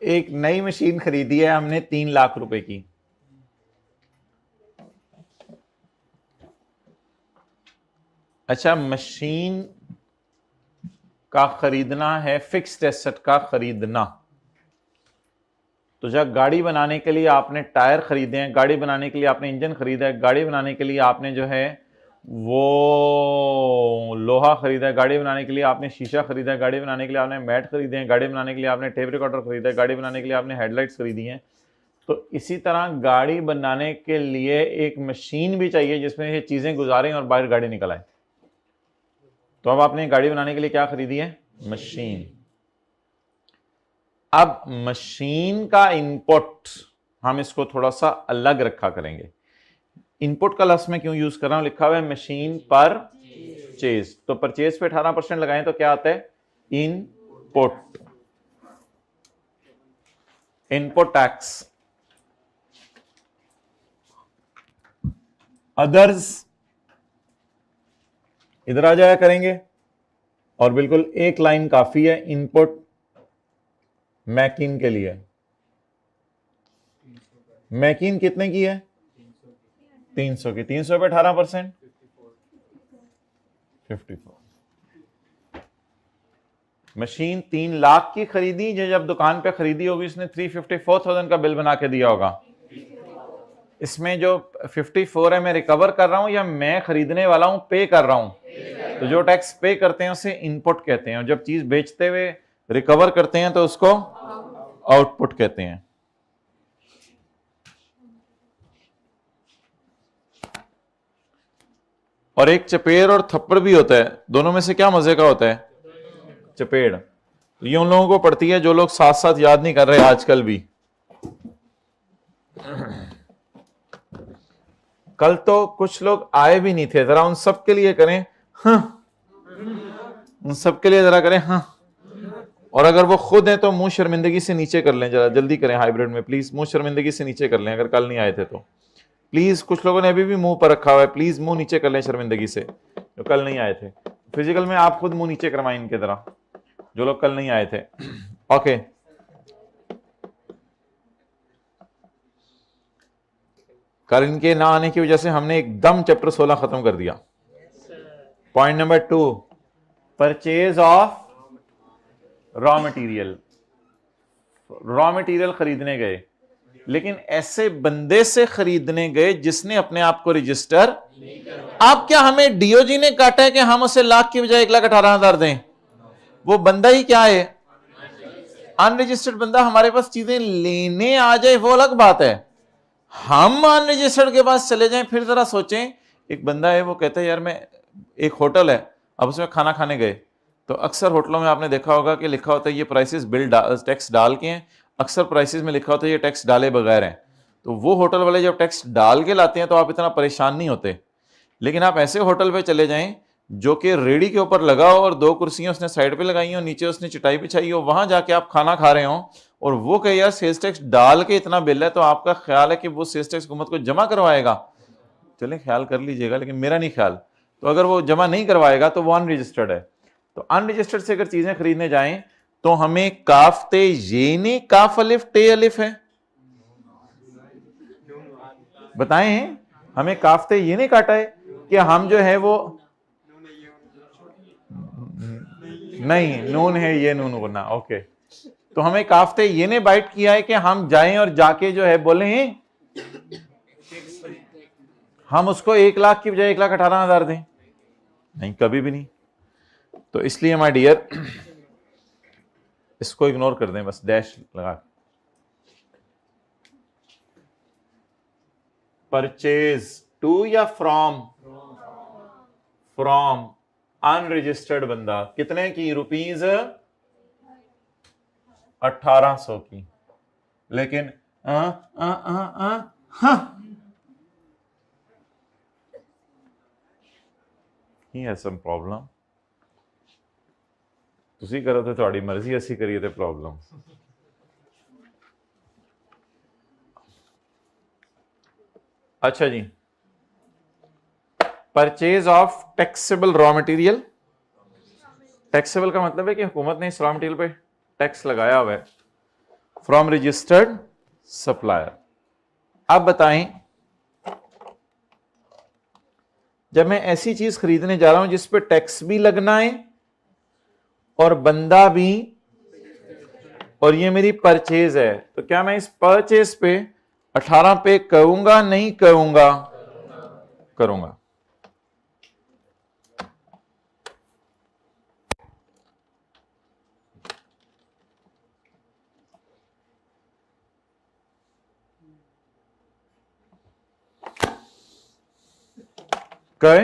एक नई मशीन खरीदी है हमने 3 लाख रुपए की। अच्छा, मशीन का खरीदना है, फिक्स्ड एसेट का खरीदना, तो जब गाड़ी बनाने के लिए आपने टायर खरीदे हैं, गाड़ी बनाने के लिए आपने इंजन खरीदा है, गाड़ी बनाने के लिए आपने जो है वो लोहा खरीदा है, गाड़ी बनाने के लिए आपने शीशा खरीदा है, गाड़ी बनाने के लिए आपने मैट खरीदे हैं, गाड़ी बनाने के लिए आपने टेप रिकॉर्डर खरीदा है, गाड़ी बनाने के लिए आपने हेडलाइट्स खरीदी हैं। तो इसी तरह गाड़ी बनाने के लिए एक मशीन भी चाहिए जिसमें ये चीजें गुजारें और बाहर गाड़ी निकल आए। तो अब आपने गाड़ी बनाने के लिए क्या खरीदी है? मशीन। अब मशीन का इनपुट हम इसको थोड़ा सा अलग रखा करेंगे। इनपुट का लफ्ज में क्यों यूज कर रहा हूं? लिखा हुआ है मशीन परचेज, तो परचेज पे 18% लगाएं तो क्या आता है? Input, input tax. अदर्स इधर आ जाया करेंगे और बिल्कुल एक लाइन काफी है इनपुट मैकिन के लिए। मैकिन कितने की है? 300 की। 300 पे 18%, 54। मशीन 3 लाख की खरीदी, जो जब दुकान पे खरीदी होगी उसने 354,000 का बिल बना के दिया होगा। इसमें जो 54 है मैं रिकवर कर रहा हूं या मैं खरीदने वाला हूं पे कर रहा हूं? तो जो टैक्स पे करते हैं उसे इनपुट कहते हैं, और जब चीज बेचते हुए रिकवर करते हैं तो उसको आउटपुट कहते हैं। और एक चपेड़ और थप्पड़ भी होता है, दोनों में से क्या मजे का होता है? चपेड़। तो ये उन लोगों को पड़ती है जो लोग साथ साथ याद नहीं कर रहे आजकल भी। कल तो कुछ लोग आए भी नहीं थे, जरा उन सबके लिए करें हाँ, उन सबके लिए जरा करें हाँ। और अगर वो खुद हैं तो मुंह शर्मिंदगी से नीचे कर लें, जरा जल्दी करें हाइब्रिड में प्लीज, मुंह शर्मिंदगी से नीचे कर लें अगर कल नहीं आए थे तो प्लीज। कुछ लोगों ने अभी भी मुंह पर रखा हुआ है, प्लीज मुंह नीचे कर लें शर्मिंदगी से, जो कल नहीं आए थे। फिजिकल में आप खुद मुंह नीचे करवाएं इनके तरह, जो लोग कल नहीं आए थे। ओके, कल इनके ना आने की वजह से हमने एकदम चैप्टर 16 खत्म कर दिया। Point number 2, purchase of raw material. Raw material खरीदने गए, लेकिन ऐसे बंदे से खरीदने गए जिसने अपने आप को रजिस्टर। आप क्या हमें डीओजी ने काटा है कि हम उसे लाख की बजाय 1,18,000 दें? वो बंदा ही क्या है? अनरजिस्टर्ड बंदा हमारे पास चीजें लेने आ जाए वो अलग बात है, हम अनरजिस्टर्ड के पास चले जाएं। फिर जरा सोचें, एक बंदा है वो कहता है यार मैं, एक होटल है, अब उसमें खाना खाने गए, तो अक्सर होटलों में आपने देखा होगा कि लिखा होता है ये प्राइसेस बिल टैक्स डाल के हैं, अक्सर प्राइसेस में लिखा होता है ये टैक्स डाले बगैर हैं। तो वो होटल वाले जब टैक्स डाल के लाते हैं तो आप इतना परेशान नहीं होते, लेकिन आप ऐसे होटल पे चले जाएं जो कि रेडी के ऊपर लगा हो और 2 कुर्सियां उसने साइड पे लगाई हो, नीचे उसने चटाई बिछाई हो, वहां जाके आप खाना खा रहे हो और वो कहे यार सेल्स टैक्स डाल के इतना बिल है, तो आपका ख्याल है कि वो सेल्स टैक्स हुकूमत को जमा करवाएगा? चले ख्याल कर लीजिएगा, लेकिन मेरा नहीं ख्याल। तो अगर वो जमा नहीं करवाएगा तो वो अनरजिस्टर्ड है। तो अनरजिस्टर्ड से अगर चीजें खरीदने जाएं तो हमें काफ ते ये नहीं, काफ अलिफ टे अलिफ है, बताएं हमें काफ ते ये नहीं काटा है कि हम जो है वो नहीं, नून है ये नून गुना। ओके, तो हमें काफते ये ने बाइट किया है कि हम जाएं और जाके जो है बोले हम उसको 1 लाख की बजाय 1,18,000 दें? नहीं, कभी भी नहीं। तो इसलिए माय डियर इसको इग्नोर कर दें, बस डैश लगा। परचेज टू या फ्रॉम? फ्रॉम। अनरजिस्टर्ड बंदा, कितने की? रुपीज 1800 की। लेकिन ही हैज सम प्रॉब्लम। ਤੁਸੀਂ ਕਰੋ ਤੇ ਤੁਹਾਡੀ ਮਰਜ਼ੀ, ਅਸੀਂ ਕਰੀਏ ਤੇ ਪ੍ਰੋਬਲਮ। अच्छा जी, purchase of taxable raw material. Taxable का मतलब है कि हुकूमत ने इस रॉ मटेरियल पे टैक्स लगाया हुआ है, फ्रॉम रजिस्टर्ड सप्लायर। अब बताएं, जब मैं ऐसी चीज खरीदने जा रहा हूं जिस पे टैक्स भी लगना है और बंदा भी, और ये मेरी परचेज है, तो क्या मैं इस परचेज पे 18 पे करूंगा? नहीं करूंगा? करूंगा। कहे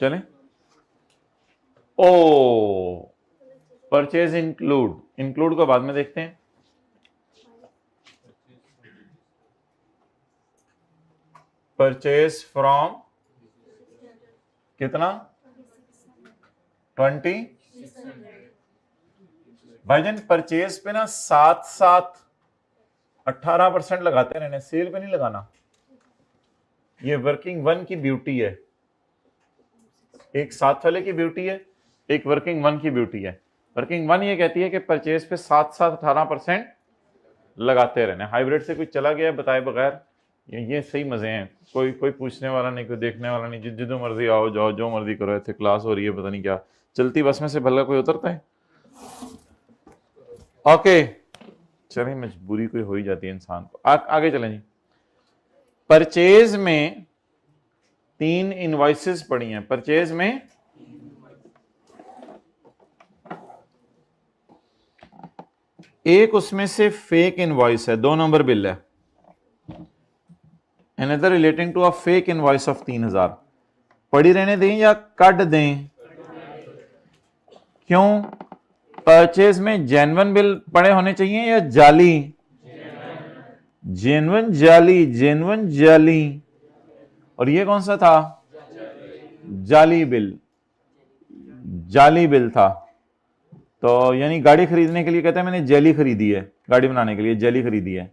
चले। ओ, परचेज इंक्लूड को बाद में देखते हैं। परचेज फ्रॉम कितना? 20। भाईजान परचेज पे ना 18% लगाते रहने, सेल पे नहीं लगाना। ये वर्किंग वन की ब्यूटी है, एक साथ वाले की ब्यूटी है, एक वर्किंग वन की ब्यूटी है। वर्किंग वन ये कहती है कि परचेज पे 18% लगाते रहने। हाइब्रिड से कोई चला गया बताए बगैर, ये सही मजे हैं। कोई पूछने वाला नहीं, कोई देखने वाला नहीं, जिद्धो मर्जी आओ जाओ, जो मर्जी करो। ऐसे क्लास हो रही है, पता नहीं क्या। चलती बस में से भला कोई उतरता है? ओके चलिए, मजबूरी कोई हो ही जाती है इंसान को। आगे चलें जी। परचेज में 3 इनवॉइसेस पड़ी हैं। परचेज में एक उसमें से फेक इनवॉइस है, 2 नंबर बिल है। Another relating to a fake invoice of 3000। पड़ी रहने दें या काट दें? क्यों? परचेज में जेन्युइन बिल पड़े होने चाहिए या जाली? जेन्युइन जाली, जेन्युइन जाली। और ये कौन सा था? जाली बिल। जाली बिल था। तो यानी गाड़ी खरीदने के लिए कहते हैं मैंने जेली खरीदी है, गाड़ी बनाने के लिए जेली खरीदी है।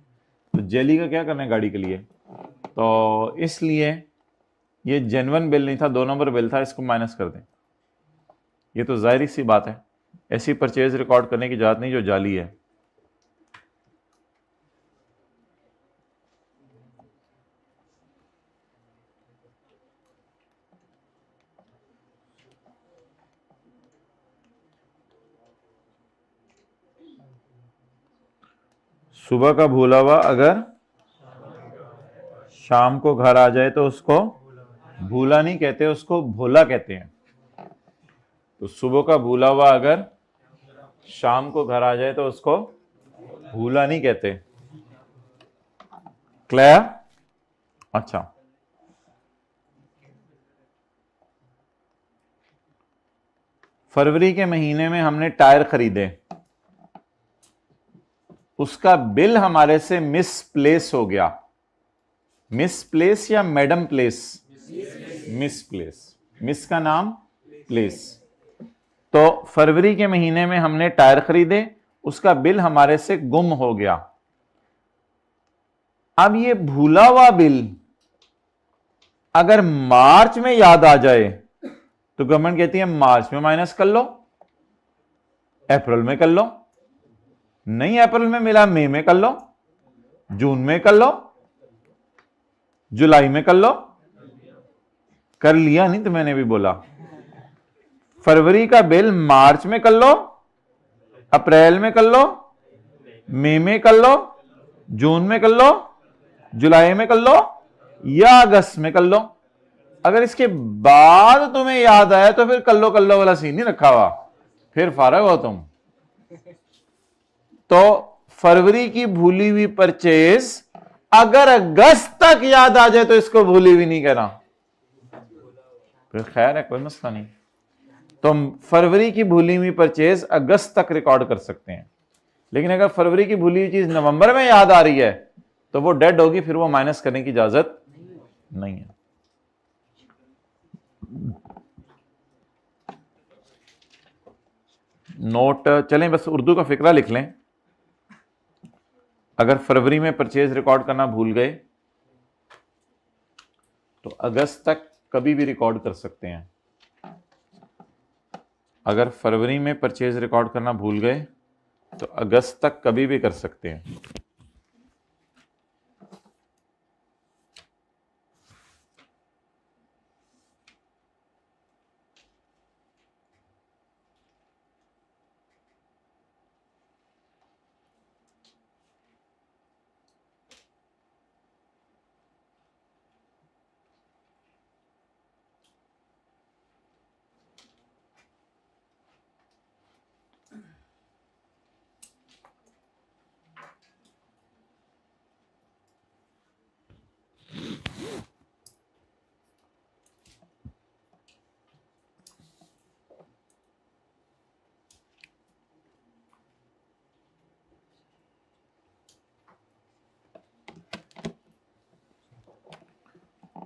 तो जेली का क्या करना है गाड़ी के लिए? तो इसलिए ये जेन्युइन बिल नहीं था, 2 नंबर बिल था, इसको माइनस कर दें। ये तो जाहिर सी बात है, ऐसी परचेज रिकॉर्ड करने की इजाजत नहीं जो जाली है। सुबह का भूला हुआ अगर शाम को घर आ जाए तो उसको भूला नहीं कहते, उसको भोला कहते हैं। तो सुबह का भूला हुआ अगर शाम को घर आ जाए तो उसको भूला नहीं कहते। क्लियर? अच्छा, फरवरी के महीने में हमने टायर खरीदे, उसका बिल हमारे से मिसप्लेस हो गया। मिसप्लेस या मैडम प्लेस? मिसप्लेस। मिस का नाम प्लेस। तो फरवरी के महीने में हमने टायर खरीदे, उसका बिल हमारे से गुम हो गया। अब ये भूला हुआ बिल अगर मार्च में याद आ जाए तो गवर्नमेंट कहती है मार्च में माइनस कर लो, अप्रैल में कर लो, नहीं अप्रैल में मिला मई में कर लो, जून में कर लो, जुलाई में कर लो। कर लिया नहीं तो मैंने भी बोला। फरवरी का बिल मार्च में कर लो, अप्रैल में कर लो, मई में कर लो, जून में कर लो, जुलाई में कर लो या अगस्त में कर लो। अगर इसके बाद तुम्हें याद आया तो फिर कर लो वाला सीन नहीं रखा हुआ, फिर फारग हो तुम। तो फरवरी की भूली हुई परचेज अगर अगस्त तक याद आ जाए तो इसको भूली हुई नहीं कहना, फिर खैर है, कोई मसला नहीं। तो हम फरवरी की भूली हुई परचेज अगस्त तक रिकॉर्ड कर सकते हैं, लेकिन अगर फरवरी की भूली हुई चीज नवंबर में याद आ रही है तो वो डेड होगी, फिर वो माइनस करने की इजाजत नहीं है। नोट चलें, बस उर्दू का फिक्रा लिख लें। अगर फरवरी में परचेज रिकॉर्ड करना भूल गए तो अगस्त तक कभी भी रिकॉर्ड कर सकते हैं। अगर फरवरी में परचेज रिकॉर्ड करना भूल गए तो अगस्त तक कभी भी कर सकते हैं।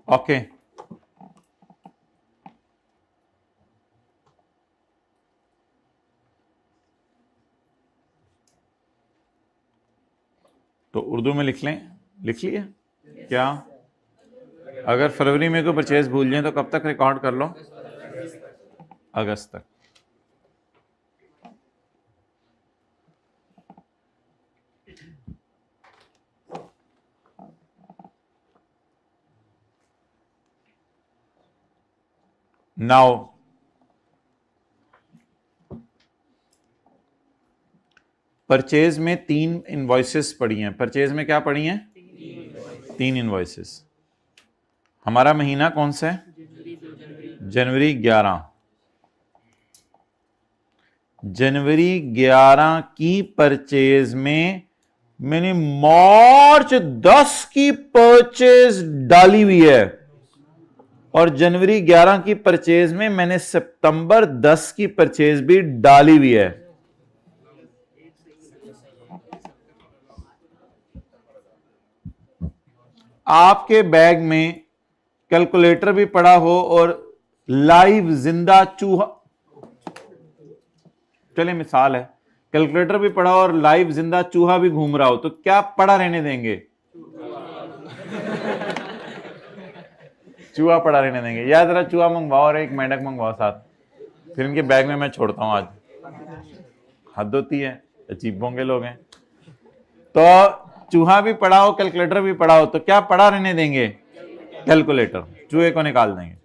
ओके तो उर्दू में लिख लें, लिख लिए क्या? अगर फरवरी में कोई परचेज भूल जाए तो कब तक रिकॉर्ड कर लो? अगस्त तक। नाउ परचेज में 3 इनवॉइसेस पड़ी हैं। परचेज में क्या पड़ी हैं? 3 इनवॉइसेस। हमारा महीना कौन सा है? जनवरी 11। जनवरी 11 की परचेज में मैंने मार्च 10 की परचेज डाली हुई है, और जनवरी 11 की परचेज में मैंने सितंबर 10 की परचेज भी डाली हुई है। आपके बैग में कैलकुलेटर भी पड़ा हो और लाइव जिंदा चूहा, चले मिसाल है, कैलकुलेटर भी पड़ा और लाइव जिंदा चूहा भी घूम रहा हो, तो क्या पड़ा रहने देंगे? चूहा पड़ा रहने देंगे। या जरा चूहा मंगवाओ और एक मेंढक मंगवाओ साथ, फिर इनके बैग में मैं छोड़ता हूं आज। हद होती है, अजीब बोंगे लोग हैं। तो चूहा भी पड़ा हो, कैलकुलेटर भी पड़ा हो, तो क्या पड़ा रहने देंगे? कैलकुलेटर, चूहे को निकाल देंगे।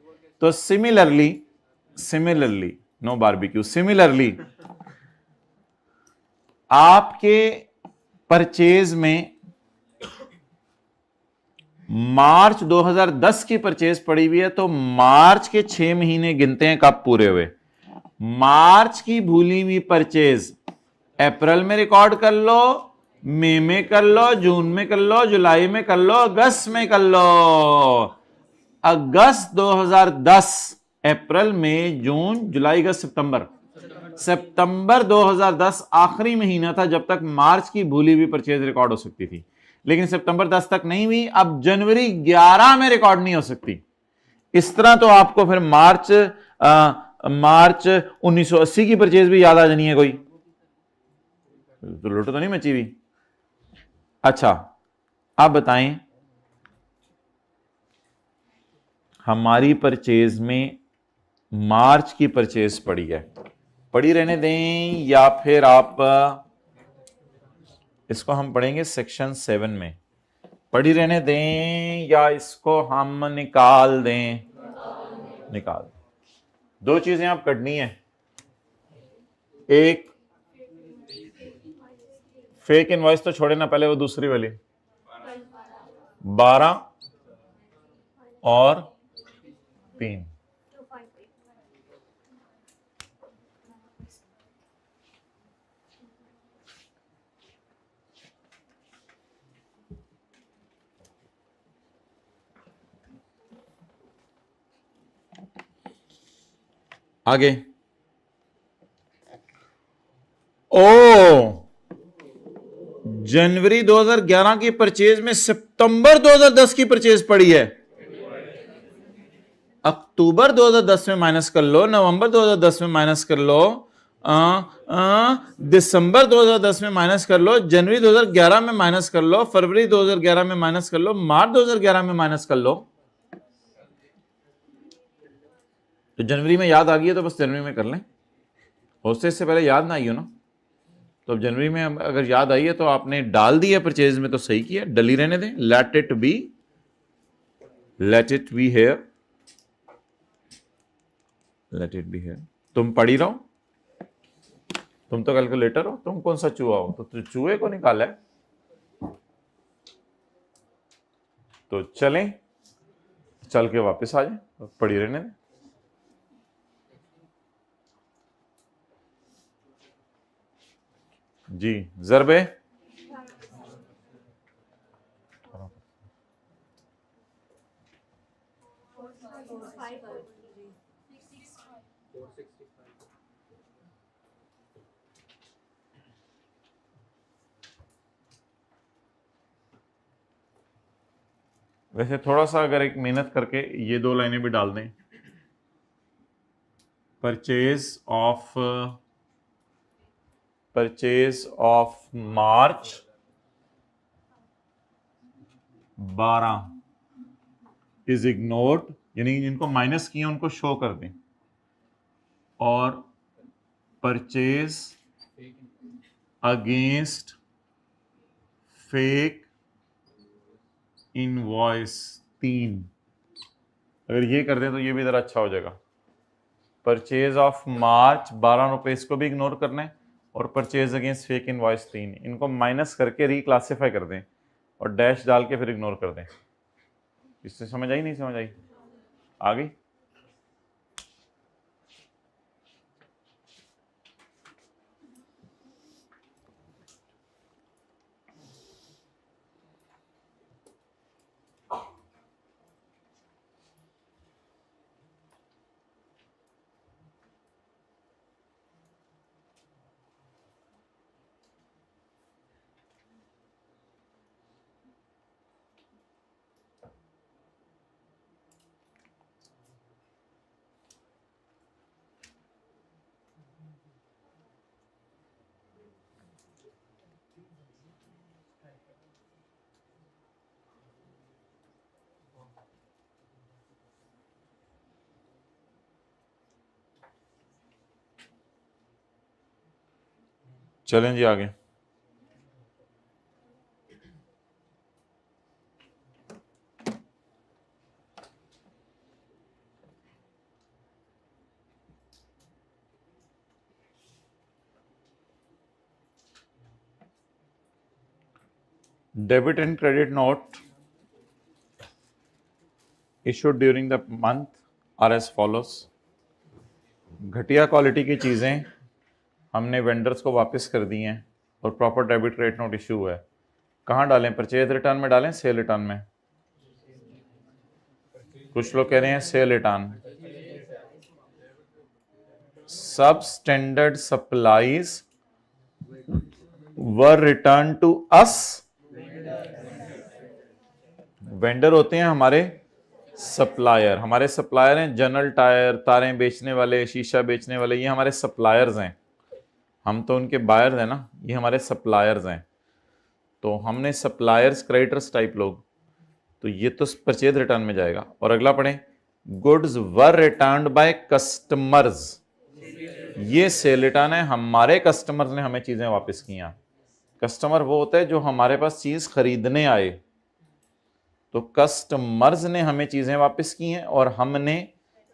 तो सिमिलरली नो बारबेक्यू, सिमिलरली आपके परचेज में मार्च 2010 की परचेज पड़ी हुई है, तो मार्च के 6 महीने गिनते हैं कब पूरे हुए। मार्च की भूली हुई परचेज अप्रैल में रिकॉर्ड कर लो, मई में कर लो, जून में कर लो, जुलाई में कर लो, अगस्त में कर लो। अगस्त 2010, अप्रैल मई जून जुलाई अगस्त सितंबर 2010 आखिरी महीना था जब तक मार्च की भूली हुई परचेज रिकॉर्ड हो सकती थी, लेकिन सितंबर 10 तक नहीं हुई। अब जनवरी 11 में रिकॉर्ड नहीं हो सकती। इस तरह तो आपको फिर मार्च 1980 की परचेज भी याद आ जानी है कोई, तो लूटो तो नहीं मची हुई। अच्छा, आप बताएं, हमारी परचेज में मार्च की परचेज पड़ी है, पड़ी रहने दें या फिर आप इसको हम पढ़ेंगे सेक्शन 7 में, पड़ी रहने दें या इसको हम निकाल दें? निकाल दें। दो चीजें आप करनी है, एक फेक इनवॉइस तो छोड़े ना, पहले वो दूसरी वाली 12 और 3। आगे ओ, जनवरी 2011 की परचेज में सितंबर 2010 की परचेज पड़ी है। अक्टूबर 2010 में माइनस कर लो, नवंबर 2010 में माइनस कर लो, दिसंबर 2010 में माइनस कर लो, जनवरी 2011 में माइनस कर लो, फरवरी 2011 में माइनस कर लो, मार्च 2011 में माइनस कर लो। तो जनवरी में याद आ गई है तो बस जनवरी में कर लें, हो सकता है इससे पहले याद ना आई हो ना। तो अब जनवरी में अगर याद आई है तो आपने डाल दी है परचेज में तो सही किया, डली रहने दें। Let it be here, let it be here. तुम पढ़ी रहो, तुम तो कैलकुलेटर हो, तुम कौन सा चूहा हो, तो चूहे को निकाला है। तो चलें, चल के वापस आ जाए, पड़ी रहने दें। जी जरबे, वैसे थोड़ा सा अगर एक मेहनत करके ये दो लाइनें भी डाल दें, purchase of March 12 is ignored, यानी जिनको माइनस किए उनको शो कर दें, और परचेज अगेंस्ट फेक इनवॉइस 3, अगर ये कर दें तो ये भी जरा अच्छा हो जाएगा। परचेज ऑफ मार्च 12 रुपए, इसको भी इग्नोर करना है, और परचेज अगेंस्ट फेक इनवॉइस 3, इनको माइनस करके रिक्लासिफाई कर दें और डैश डाल के फिर इग्नोर कर दें। इससे समझ आई नहीं समझ आई? आ गई? चलें जी आगे। Debit and credit note issued during the month are as follows। घटिया क्वालिटी की चीज़ें हमने वेंडर्स को वापस कर दी हैं और proper debit credit note issue हुआ है। कहाँ डालें? परचेज रिटर्न में डालें, सेल रिटर्न में? कुछ लोग कह रहे हैं सेल रिटर्न। सब standard supplies were return to us. Vendor होते हैं हमारे सप्लायर, हमारे सप्लायर हैं जनरल टायर, तारें बेचने वाले, शीशा बेचने वाले, ये हमारे सप्लायर्स हैं। हम तो उनके बायर्स हैं ना, ये हमारे सप्लायर्स हैं। तो हमने सप्लायर्स क्रेडिटर्स टाइप लोग, तो ये तो परचेज रिटर्न में जाएगा। और अगला पढ़ें, goods were returned by customers, ये सेल रिटर्न है, हमारे कस्टमर्स ने हमें चीजें वापस किया। कस्टमर वो होता है जो हमारे पास चीज खरीदने आए, तो कस्टमर्स ने हमें चीजें वापस की हैं और हमने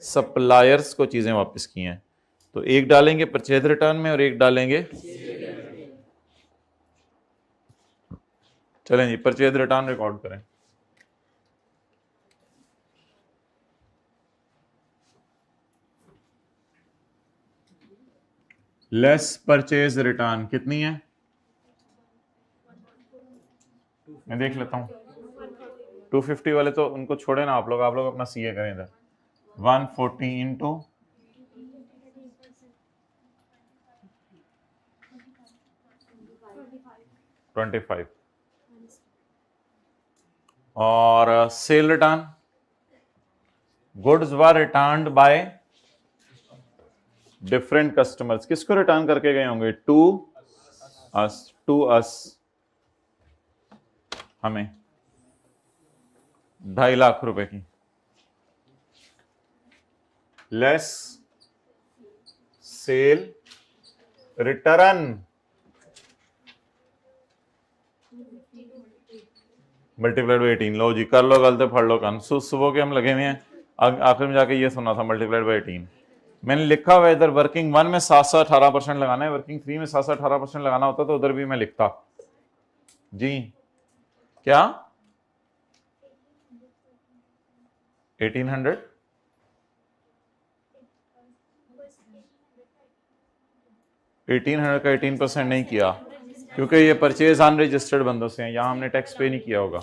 सप्लायर्स को चीजें वापस की हैं। तो एक डालेंगे परचेज रिटर्न में और एक डालेंगे, चलें जी परचेज रिटर्न रिकॉर्ड करें। लेस परचेज रिटर्न कितनी है? मैं देख लेता हूं। 250 वाले तो उनको छोड़े ना, आप लोग अपना सीए करें इधर। 140 इंटू 25 और cell return, goods were returned by different customers, किसको रिटर्न करके गए होंगे? टू अस, हमें 2.5 लाख रुपए की, less cell return multiplied by 18। लो जी, कर लो गलते पढ़ लो कान, सुबह के हम लगे हुए हैं, आखिर में जाके ये सुना था मल्टीप्लाइड बाई 18। मैंने लिखा हुआ इधर वर्किंग 1 में 7-18% लगाना है, वर्किंग 3 में 7-18% लगाना होता तो उधर भी मैं लिखता जी। क्या 1800? का 18% नहीं किया क्योंकि ये परचेज अनरजिस्टर्ड बंदों से हैं, यहां हमने टैक्स पे नहीं किया होगा।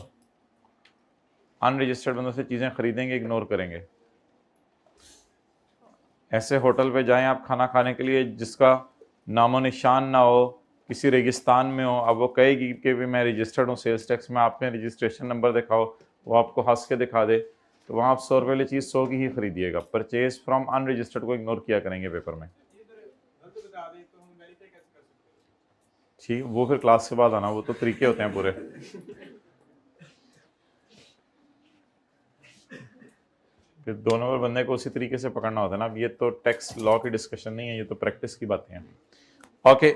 अनरजिस्टर्ड बंदों से चीजें खरीदेंगे, इग्नोर करेंगे। ऐसे होटल पे जाएं आप खाना खाने के लिए जिसका नामो निशान ना हो, किसी रेगिस्तान में हो, अब वो कहेगी कि भी मैं रजिस्टर्ड हूँ सेल्स टैक्स में, आपने रजिस्ट्रेशन नंबर दिखाओ, वो आपको हंस के दिखा दे, तो वहाँ आप 100 रुपये वाली चीज़ 100 की ही खरीदिएगा। परचेज फ्रॉम अनरजिस्टर्ड को इग्नोर किया करेंगे पेपर में। ठीक, वो फिर क्लास के बाद आना, वो तो तरीके होते हैं पूरे। फिर दोनों पर बंदे को उसी तरीके से पकड़ना होता है ना। अब ये तो टैक्स लॉ की डिस्कशन नहीं है, ये तो प्रैक्टिस की बातें हैं। ओके,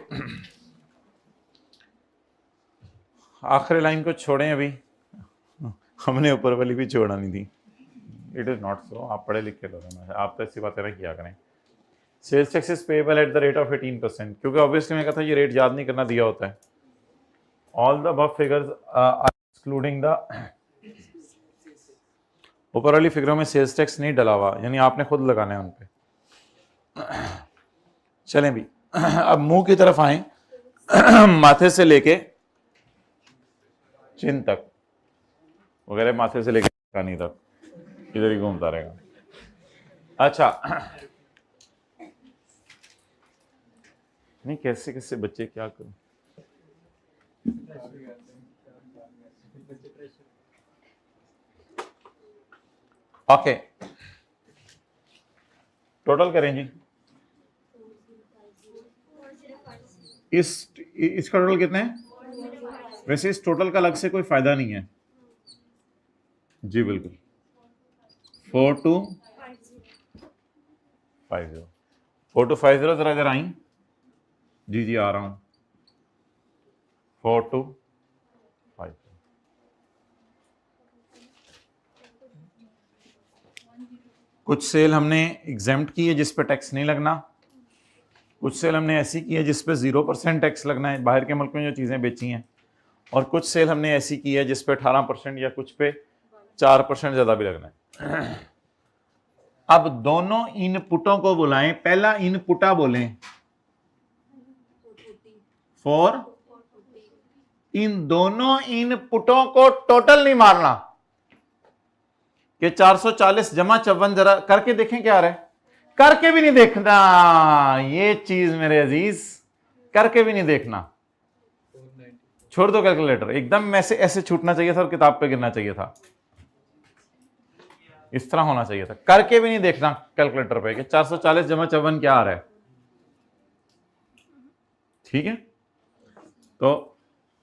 आखिरी लाइन को छोड़ें, अभी हमने ऊपर वाली भी छोड़ानी थी। इट इज नॉट सो, आप पढ़े लिखे लोग हैं, आप तो ऐसी बातें ना किया करें। Sales tax is payable at the rate of 18%, क्योंकि ऑब्वियसली मैं कहता ये रेट याद नहीं करना दिया होता है। All the above figures are excluding the, ऊपर वाली फिगरों में सेल्स टैक्स नहीं डला हुआ, यानी आपने खुद लगाना है उन पे। चलें भी, अब मुंह की तरफ आए, माथे से लेके चिन तक वगैरह, माथे से लेके कानी तक इधर ही घूमता रहेगा। अच्छा, नहीं कैसे कैसे बच्चे क्या करूं। ओके, टोटल करें जी। इसका टोटल कितना है? वैसे इस टोटल का अलग से कोई फायदा नहीं है जी, बिल्कुल 4250 जरा इधर आई जी, जी आ रहा हूं। 4250 कुछ सेल हमने एग्जेम्प्ट की है जिस पे टैक्स नहीं लगना, कुछ सेल हमने ऐसी की है जिस पे 0% टैक्स लगना है, बाहर के मुल्क में जो चीजें बेची हैं, और कुछ सेल हमने ऐसी की है जिस पे 18% या कुछ पे 4% ज्यादा भी लगना है। अब दोनों इनपुटों को बुलाएं, पहला इनपुटा बोलें फॉर, इन दोनों इनपुटों को टोटल नहीं मारना कि 440 जमा 54, जरा करके देखें क्या आ रहा है, करके भी नहीं देखना, ये चीज मेरे अजीज करके भी नहीं देखना, छोड़ दो कैलकुलेटर, एकदम ऐसे ऐसे छूटना चाहिए था और किताब पे गिरना चाहिए था, इस तरह होना चाहिए था, करके भी नहीं देखना कैलकुलेटर पे कि 440 जमा 54 क्या आ रहा है। ठीक है, तो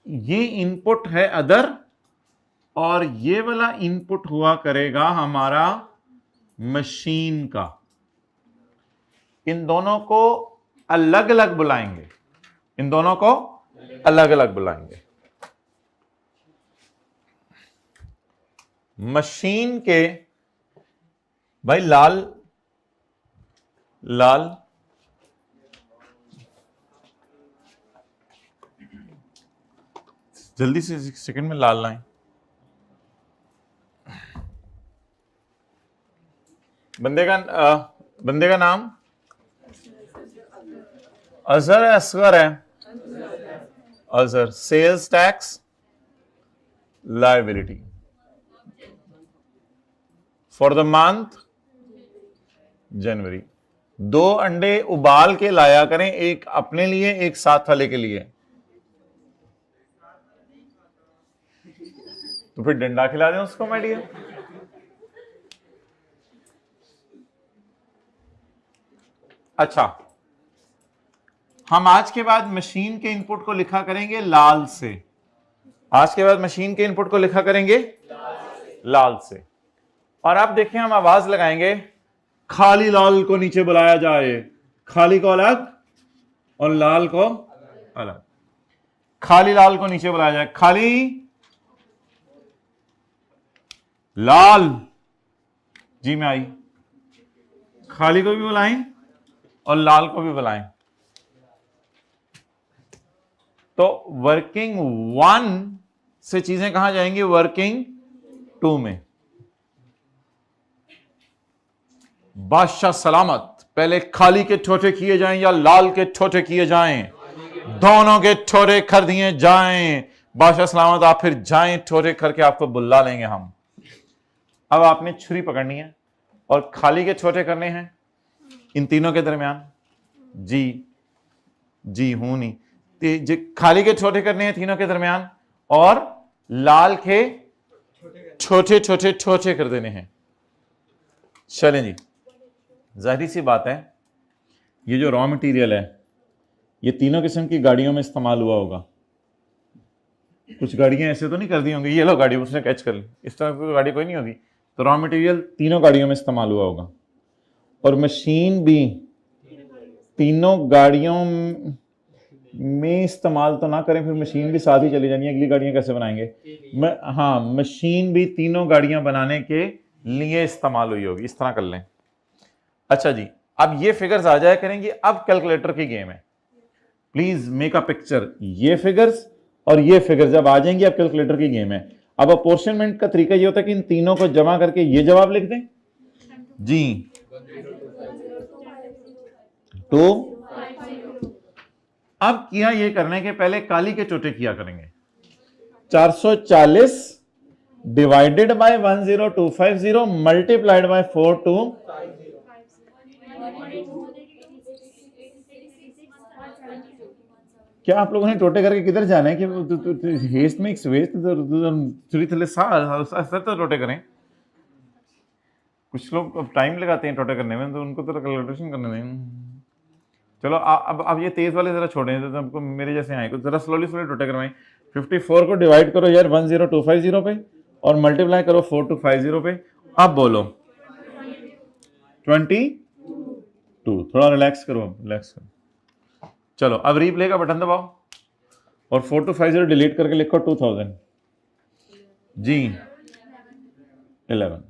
ये इनपुट है अदर, और ये वाला इनपुट हुआ करेगा हमारा मशीन का। इन दोनों को अलग अलग बुलाएंगे, इन दोनों को अलग अलग बुलाएंगे। मशीन के भाई लाल लाल जल्दी से सेकंड में लाल लाएं। बंदे का नाम अजहर है, असगर है? Azhar. Sales tax liability for the month January. 2 अंडे उबाल के लाया करें, एक अपने लिए एक साथ वाले के लिए। तो फिर डंडा खिला दें उसको माय डियर। अच्छा, हम आज के बाद मशीन के इनपुट को लिखा करेंगे लाल से। आज के बाद मशीन के इनपुट को लिखा करेंगे लाल से। और अब देखिए हम आवाज लगाएंगे, खाली लाल को नीचे बुलाया जाए, खाली को अलग और लाल को अलग। खाली लाल को नीचे बुलाया जाए, खाली लाल जी में आई, खाली को भी बुलाएं और लाल को भी बुलाएं। तो वर्किंग 1 से चीजें कहां जाएंगी, वर्किंग 2 में। बादशाह सलामत, पहले खाली के ठोठे किए जाएं या लाल के ठोठे किए जाएं? दोनों के ठोठे कर दिए जाएं। बादशाह सलामत, आप फिर जाएं, ठोठे करके आपको बुला लेंगे हम। अब आपने छुरी पकड़नी है और खाली के ठोठे करने हैं इन तीनों के दरमियान। जी हूं नहीं, खाली के ठोठे करने हैं तीनों के दरमियान और लाल के छोटे छोटे ठोठे कर देने हैं। चलें जी, जाहिर सी बात है, ये जो रॉ मटेरियल है ये तीनों किस्म की गाड़ियों में इस्तेमाल हुआ होगा। कुछ गाड़ियां ऐसे तो नहीं कर दी होंगी, ये लो गाड़ी उसने कैच कर ली, इस तरह की गाड़ी कोई नहीं होगी। तो रॉ मटेरियल तीनों गाड़ियों में इस्तेमाल हुआ होगा और मशीन भी तीनों गाड़ियों में इस्तेमाल तो ना करें, फिर मशीन भी साथ ही चली जानी है, अगली गाड़ियां कैसे बनाएंगे? हाँ, मशीन भी तीनों गाड़ियां बनाने के लिए इस्तेमाल हुई होगी, इस तरह कर लें। अच्छा जी, अब ये फिगर्स आ जाया करेंगे। अब कैलकुलेटर की गेम है, प्लीज मेक अ पिक्चर। ये फिगर्स और ये फिगर्स जब आ जाएंगे, अब कैलकुलेटर की गेम है। अब अपोर्शनमेंट का तरीका ये होता है कि इन तीनों को जमा करके ये जवाब लिख दें जी। तो अब किया ये करने के पहले काली के चोटे किया करेंगे। 440 डिवाइडेड बाय 10250 मल्टीप्लाइड बाय 42। क्या आप लोगों ने टोटे करके किधर जाना है कि हेस्ट में टोटे करें? कुछ लोग अब टाइम लगाते हैं टोटे करने में, तो उनको तो कैलकुलेशन करने दें। चलो अब ये तेज वाले जरा छोड़ें, तो हमको मेरे जैसे आए, जरा स्लोली टोटे करवाएं। 54 को डिवाइड करो यार 10250 पे और मल्टीप्लाई करो 4250 पे। अब बोलो 22। थोड़ा रिलैक्स करो, रिलैक्स करो। चलो अब रीप्ले का बटन दबाओ और 4250 डिलीट करके लिखो 2000 जी 11।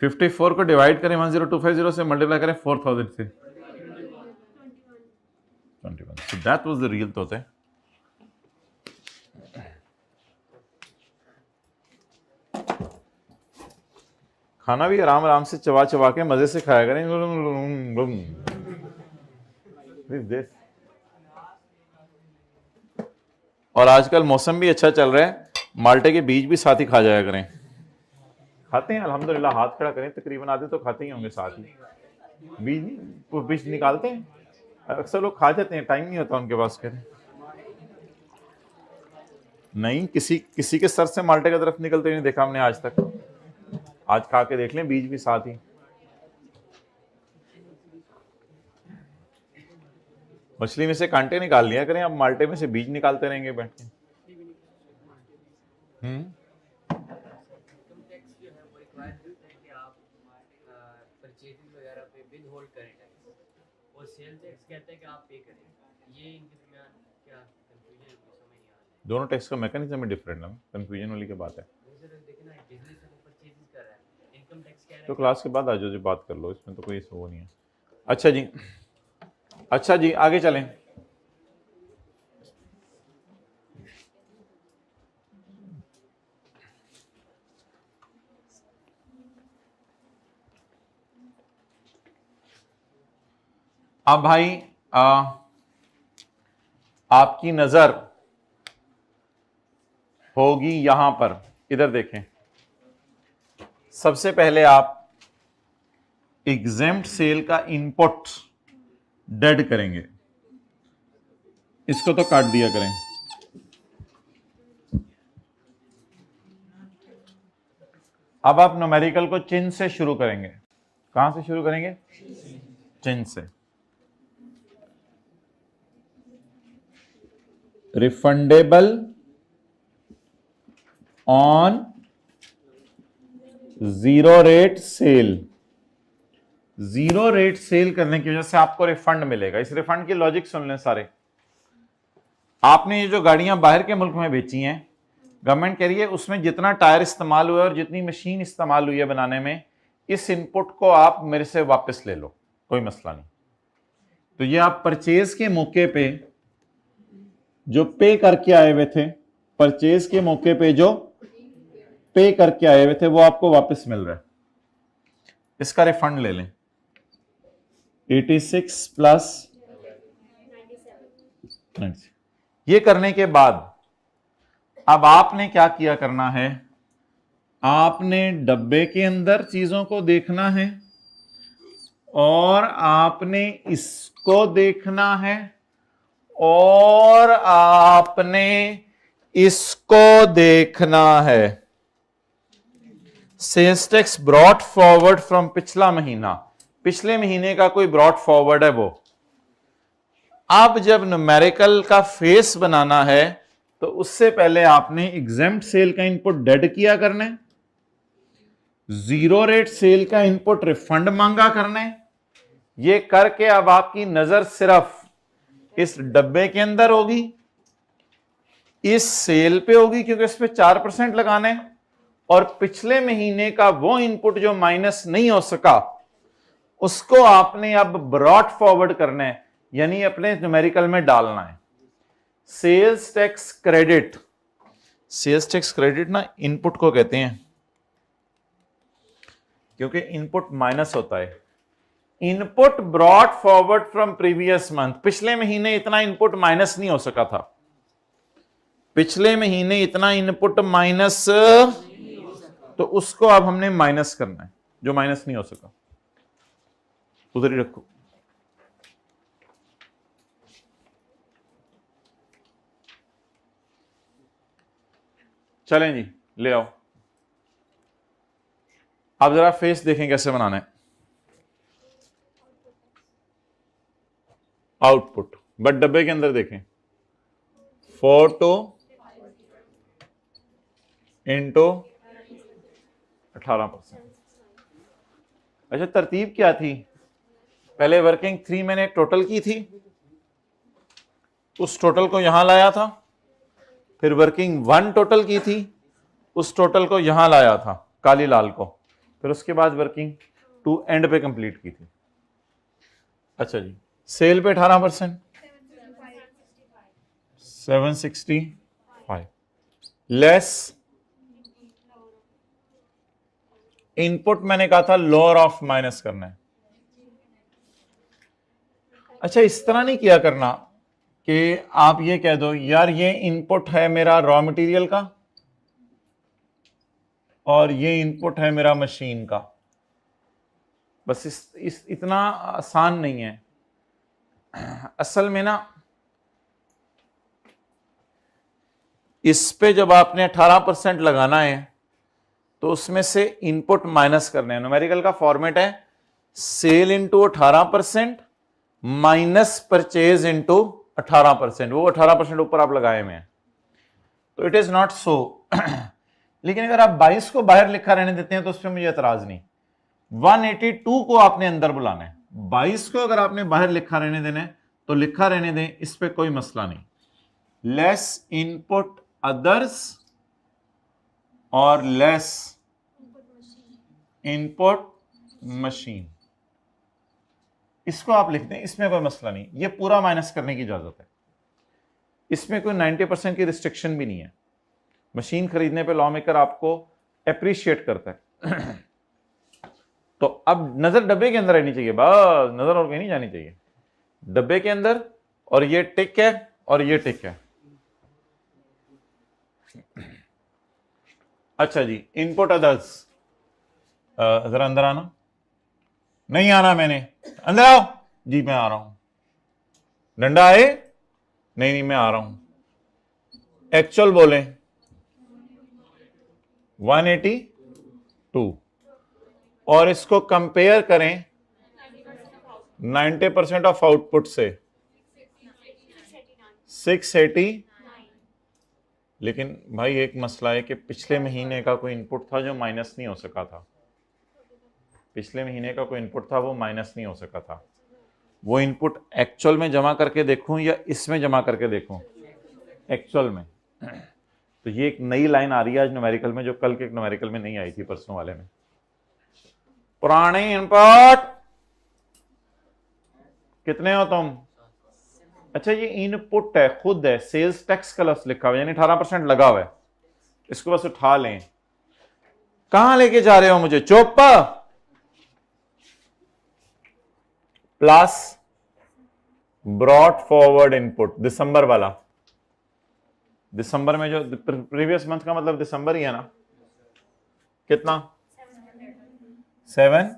54 को डिवाइड करें 10250 से, मल्टीप्लाई करें 4000 से, 21। So that was the real तोते। खाना भी आराम आराम से चबा चबा के मजे से खाया करें। और आजकल मौसम भी अच्छा चल रहा है, माल्टे के बीज भी साथ ही खा जाया करें। खाते हैं अल्हम्दुलिल्लाह, हाथ खड़ा करें, तकरीबन आधे तो खाते ही होंगे साथ ही। बीज निकालते हैं, अक्सर लोग खा जाते हैं, टाइम नहीं होता उनके पास। करें नहीं, किसी के सर से माल्टे का दरख्त निकलते नहीं देखा हमने आज तक। आज खा के देख लें, बीज भी साथ ही। मछली में से कांटे निकाल लिया करें, अब माल्टे में से बीज निकालते रहेंगे बैठ के। दोनों टैक्स का मैकेनिज्म डिफरेंट है, कंफ्यूजन वाली की बात है। तो क्लास के बाद आ जाओ, जो बात कर लो, इसमें तो कोई वो नहीं है। अच्छा जी आगे चलें। अब भाई आपकी नजर होगी यहां पर, इधर देखें। सबसे पहले आप एग्जेम्प्ट सेल का इनपुट डेड करेंगे, इसको तो काट दिया करें। अब आप न्यूमेरिकल को चिन्ह से शुरू करेंगे। कहां से शुरू करेंगे? चिन्ह से। Refundable on zero rate sale. Zero rate sale करने की वजह से आपको रिफंड मिलेगा। इस रिफंड की लॉजिक सुन लें सारे। आपने ये जो गाड़ियां बाहर के मुल्क में बेची हैं, गवर्नमेंट कह रही है उसमें जितना टायर इस्तेमाल हुआ है और जितनी मशीन इस्तेमाल हुई है बनाने में, इस इनपुट को आप मेरे से वापस ले लो, कोई मसला नहीं। तो ये आप परचेज के मौके पे जो पे करके आए हुए थे, परचेज के मौके पे जो पे करके आए हुए थे, वो आपको वापस मिल रहा है। इसका रिफंड ले लें। 86 प्लस 97। ये करने के बाद अब आपने क्या किया करना है, आपने डब्बे के अंदर चीजों को देखना है और आपने इसको देखना है और आपने इसको देखना है। Sales tax brought forward from पिछला महीना, पिछले महीने का कोई ब्रॉट फॉरवर्ड है वो। अब जब न्यूमेरिकल का फेस बनाना है तो उससे पहले आपने एग्जेम्प्ट सेल का इनपुट डेड किया करना है, जीरो रेट सेल का इनपुट रिफंड मांगा करना है। ये करके अब आपकी नजर सिर्फ इस डब्बे के अंदर होगी, इस सेल पे होगी क्योंकि इस पे 4% लगाने, और पिछले महीने का वो इनपुट जो माइनस नहीं हो सका उसको आपने अब ब्रॉट फॉरवर्ड करना है, यानी अपने न्यूमेरिकल में डालना है। Sales tax credit, sales tax credit ना इनपुट को कहते हैं क्योंकि इनपुट माइनस होता है। Input brought forward from previous month, पिछले महीने इतना इनपुट माइनस नहीं हो सका था, पिछले महीने इतना इनपुट माइनस, तो उसको अब हमने माइनस करना है, जो माइनस नहीं हो सका उधर ही रखो। चलें जी, ले आओ। आप जरा फेस देखें कैसे बनाना है। आउटपुट, बट डब्बे के अंदर देखें, फोटो इंटू 18%। अच्छा, तरतीब क्या थी? पहले वर्किंग 3 मैंने टोटल की थी, उस टोटल को यहां लाया था, फिर वर्किंग 1 टोटल की थी, उस टोटल को यहां लाया था काली लाल को, फिर उसके बाद वर्किंग 2 एंड पे कंप्लीट की थी। अच्छा जी, सेल पे 18%, 765 लेस इनपुट, मैंने कहा था लोअर ऑफ माइनस करना है। अच्छा, इस तरह नहीं किया करना कि आप ये कह दो यार ये इनपुट है मेरा रॉ मटेरियल का और ये इनपुट है मेरा मशीन का, बस इस इतना आसान नहीं है। असल में ना इस पे जब आपने 18% लगाना है तो उसमें से इनपुट माइनस करने हैं। न्यूमेरिकल का फॉर्मेट है sale into 18% minus purchase into 18%, वो 18% ऊपर आप लगाए हुए हैं, तो इट इज नॉट सो। लेकिन अगर आप 22 को बाहर लिखा रहने देते हैं तो उस पर मुझे एतराज नहीं। 182 को आपने अंदर बुलाना है, 22 को अगर आपने बाहर लिखा रहने देना है तो लिखा रहने दें, इस पे कोई मसला नहीं। लेस इनपुट अदर्स और लेस इनपुट मशीन, इसको आप लिख दें, इसमें कोई मसला नहीं। ये पूरा माइनस करने की इजाजत है, इसमें कोई 90% की रिस्ट्रिक्शन भी नहीं है। मशीन खरीदने पे लॉ मेकर आपको अप्रिशिएट करता है। तो अब नजर डब्बे के अंदर रहनी चाहिए, बस नजर और कहीं नहीं जानी चाहिए, डब्बे के अंदर। और ये टिक है और ये टिक है। अच्छा जी, इनपुट अदर्स, जरा अंदर आना। नहीं आना, मैंने अंदर आओ जी, मैं आ रहा हूं। डंडा आए? नहीं, मैं आ रहा हूं। एक्चुअल बोलें 180 2 और इसको कंपेयर करें 90% ऑफ आउटपुट से 680। लेकिन भाई एक मसला है कि पिछले महीने का कोई इनपुट था जो माइनस नहीं हो सका था। पिछले महीने का कोई इनपुट था वो माइनस नहीं हो सका था। वो इनपुट एक्चुअल में जमा करके देखूं या इसमें जमा करके देखूं? एक्चुअल में। तो ये एक नई लाइन आ रही है आज न्यूमेरिकल में जो कल के न्यूमेरिकल में नहीं आई थी, परसों वाले में। पुराने इनपुट कितने हो तुम? अच्छा ये इनपुट है, खुद है, सेल्स टैक्स का लफ्ज लिखा हुआ है, यानी 18% लगा हुआ है। इसको बस उठा लें। कहां लेके जा रहे हो मुझे? चोपा प्लस ब्रॉट फॉरवर्ड इनपुट दिसंबर वाला। दिसंबर में जो प्रीवियस मंथ का मतलब दिसंबर ही है ना? कितना? 7।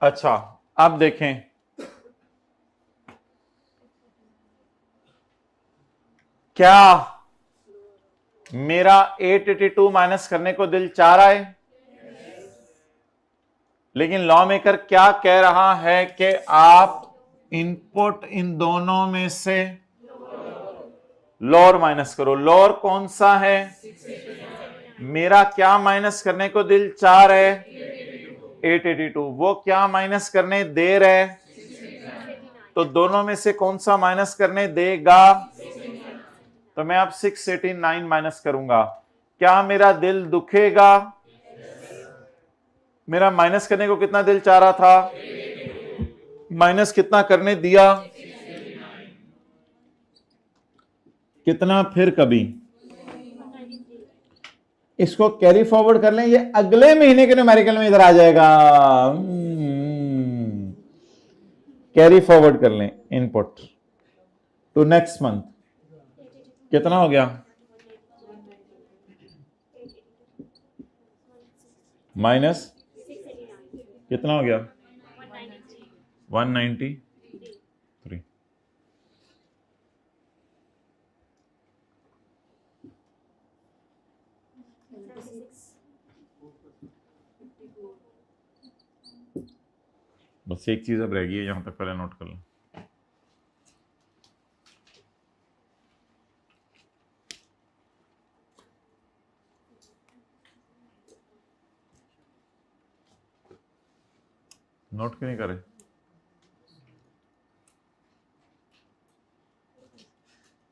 अच्छा अब देखें, क्या मेरा 882 माइनस करने को दिल चाह रहा है? लेकिन लॉ मेकर क्या कह रहा है कि आप इनपुट इन दोनों में से लोअर माइनस करो। लोअर कौन सा है? मेरा क्या माइनस करने को दिल चाह रहा है? 882। वो क्या माइनस करने दे रहे? तो दोनों में से कौन सा माइनस करने देगा? तो मैं अब 689 माइनस करूंगा। क्या मेरा दिल दुखेगा? मेरा माइनस करने को कितना दिल चाह रहा था? माइनस कितना करने दिया? कितना? फिर कभी इसको कैरी फॉरवर्ड कर लें, ये अगले महीने के न्यूमेरिकल में इधर आ जाएगा। कैरी फॉरवर्ड कर लें इनपुट टू नेक्स्ट मंथ। कितना हो गया? माइनस कितना हो गया? 193। बस एक चीज अब रह गई है, यहां तक पहले नोट कर लो। नोट क्यों नहीं करे?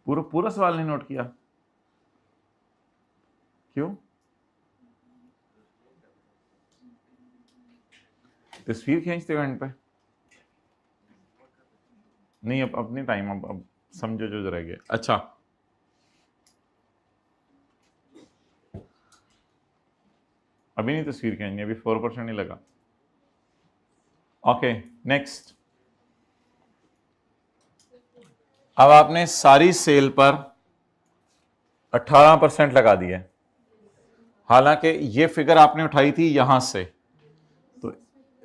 पूरा पूरा सवाल नहीं नोट किया? क्यों? तस्वीर खींचते घंटे पे नहीं, अब अपनी टाइम, अब समझो जो रह गया। अच्छा अभी नहीं तस्वीर खींचनी, अभी 4% नहीं लगा। Okay next. अब आपने सारी सेल पर 18% लगा दिया, हालांकि ये फिगर आपने उठाई थी यहां से, तो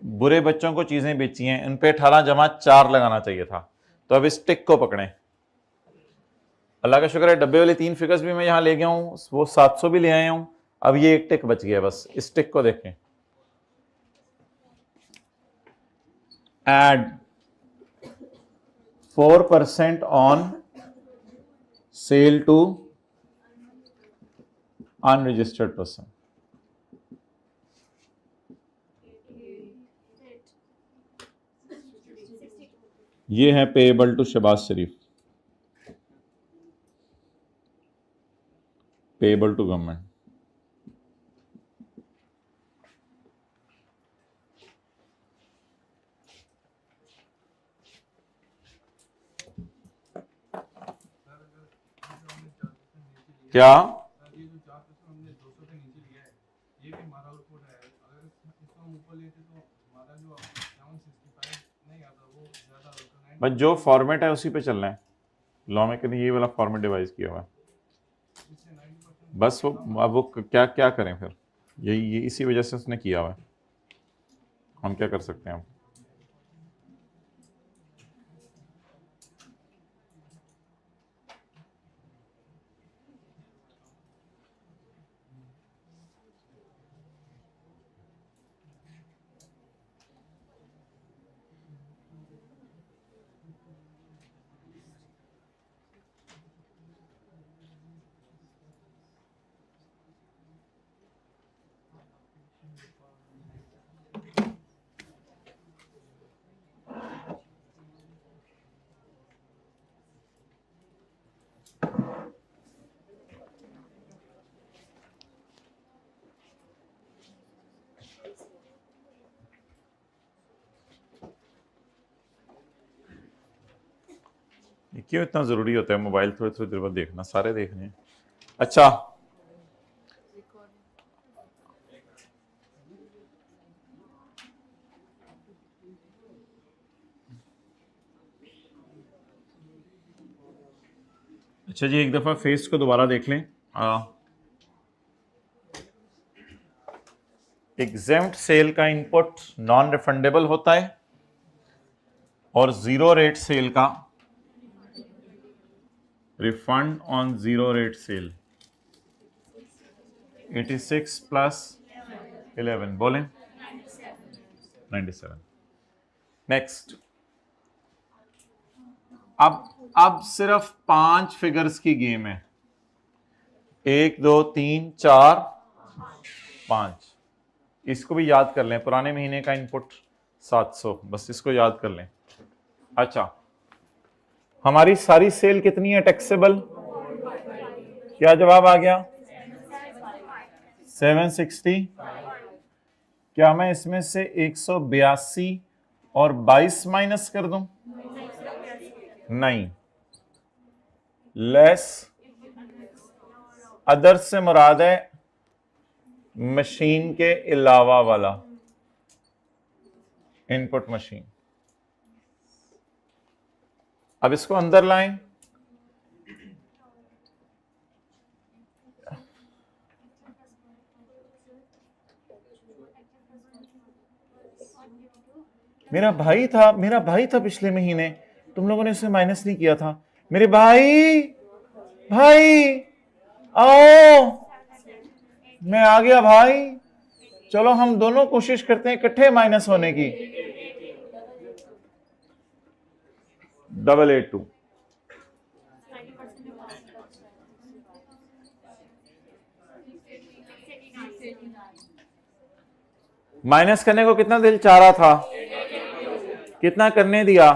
बुरे बच्चों को चीजें बेची हैं, इन पे 18 जमा 4 लगाना चाहिए था। तो अब इस टिक को पकड़ें। अल्लाह का शुक्र है डब्बे वाली 3 फिगर्स भी मैं यहां ले गया हूं, वो 700 भी ले आया हूं। अब ये एक टिक बच गया, बस इस टिक को देखें। Add 4% on sale to unregistered person. ये है payable to Shahbaz Sharif, payable to government. क्या? बस जो फॉर्मेट है उसी पे चलना है। लॉ में कभी ये वाला फॉर्मेट डिवाइस किया हुआ है, बस वो अब वो क्या क्या करें फिर? ये इसी वजह से उसने किया हुआ है, हम क्या कर सकते हैं अब? ये क्यों इतना जरूरी होता है मोबाइल थोड़ी थोड़ी देर बाद देखना, सारे देखने हैं। अच्छा अच्छा जी, एक दफा फेस को दोबारा देख लें। एग्जेम्प्ट सेल का इनपुट नॉन रिफंडेबल होता है और जीरो रेट सेल का refund on zero rate sale 86 plus 11 बोलें 97। नेक्स्ट, अब सिर्फ 5 फिगर्स की गेम है, 1 2 3 4 5। इसको भी याद कर लें, पुराने महीने का इनपुट 700, बस इसको याद कर लें। अच्छा, हमारी सारी सेल कितनी है टैक्सेबल? क्या जवाब आ गया? 760। क्या मैं इसमें से 182 और 22 माइनस कर दूं? नहीं, लेस अदर से मुराद है मशीन के अलावा वाला, इनपुट मशीन। अब इसको अंदर लाएं, मेरा भाई था पिछले महीने, तुम लोगों ने उसे माइनस नहीं किया था। मेरे भाई आओ, मैं आ गया भाई, चलो हम दोनों कोशिश करते हैं इकट्ठे माइनस होने की। 882 माइनस करने को कितना दिल चाह रहा था, कितना करने दिया?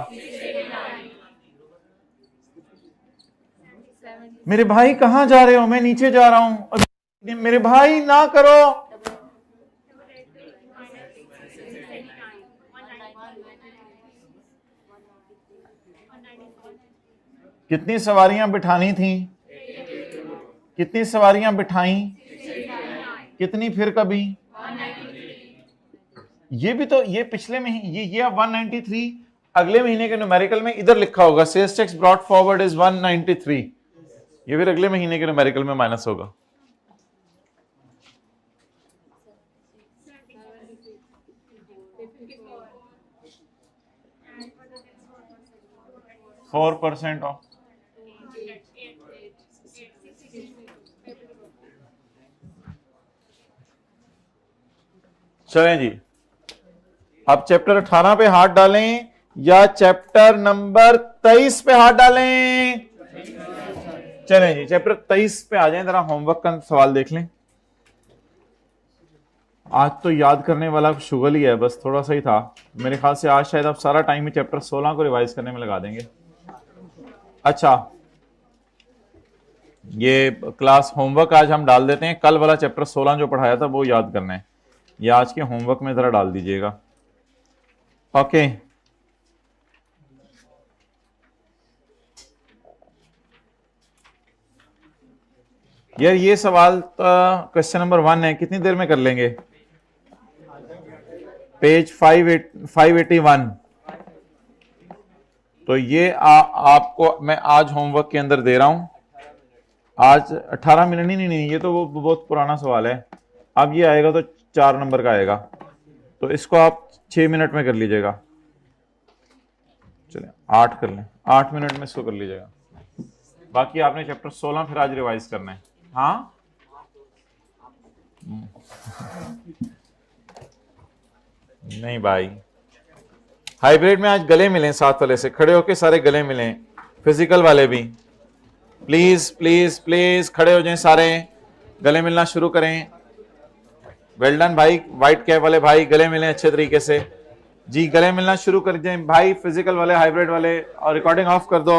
मेरे भाई कहां जा रहे हो? मैं नीचे जा रहा हूं। मेरे भाई ना करो। कितनी सवारियां बिठानी थी? कितनी सवारियां बिठाई? कितनी फिर कभी? ये भी तो, ये पिछले महीने ये 193, अगले महीने के न्यूमेरिकल में इधर लिखा होगा sales tax brought forward is 193, ये फिर अगले महीने के न्यूमेरिकल में माइनस होगा। %4 ऑफ। चलें जी, अब चैप्टर 18 पे हाथ डालें या चैप्टर नंबर 23 पे हाथ डालें? चलें जी, चैप्टर 23 पे आ जाएं। जरा होमवर्क का सवाल देख लें। आज तो याद करने वाला शुगल ही है, बस थोड़ा सा ही था मेरे ख्याल से। आज शायद आप सारा टाइम ही चैप्टर 16 को रिवाइज करने में लगा देंगे। अच्छा, ये क्लास होमवर्क आज हम डाल देते हैं। कल वाला चैप्टर 16 जो पढ़ाया था वो याद करना है, ये आज के होमवर्क में जरा डाल दीजिएगा। ओके, यार ये सवाल क्वेश्चन नंबर 1 है, कितनी देर में कर लेंगे? पेज 581। तो ये आपको मैं आज होमवर्क के अंदर दे रहा हूं। आज 18 मिनट नहीं, ये तो वो बहुत पुराना सवाल है। अब ये आएगा तो 4 नंबर का आएगा, तो इसको आप 6 मिनट में कर लीजिएगा। चलिए 8 कर लें, 8 मिनट में इसको कर लीजिएगा। बाकी आपने चैप्टर 16 फिर आज रिवाइज करना है। हाँ नहीं भाई, हाइब्रिड में आज गले मिलें, साथ वाले से खड़े होके सारे गले मिलें, फिजिकल वाले भी। प्लीज प्लीज प्लीज खड़े हो जाएं, सारे गले मिलना शुरू करें। वेल डन भाई, व्हाइट कैप वाले भाई गले मिलें अच्छे तरीके से जी, गले मिलना शुरू कर दें भाई, फिजिकल वाले, हाइब्रिड वाले। और रिकॉर्डिंग ऑफ कर दो।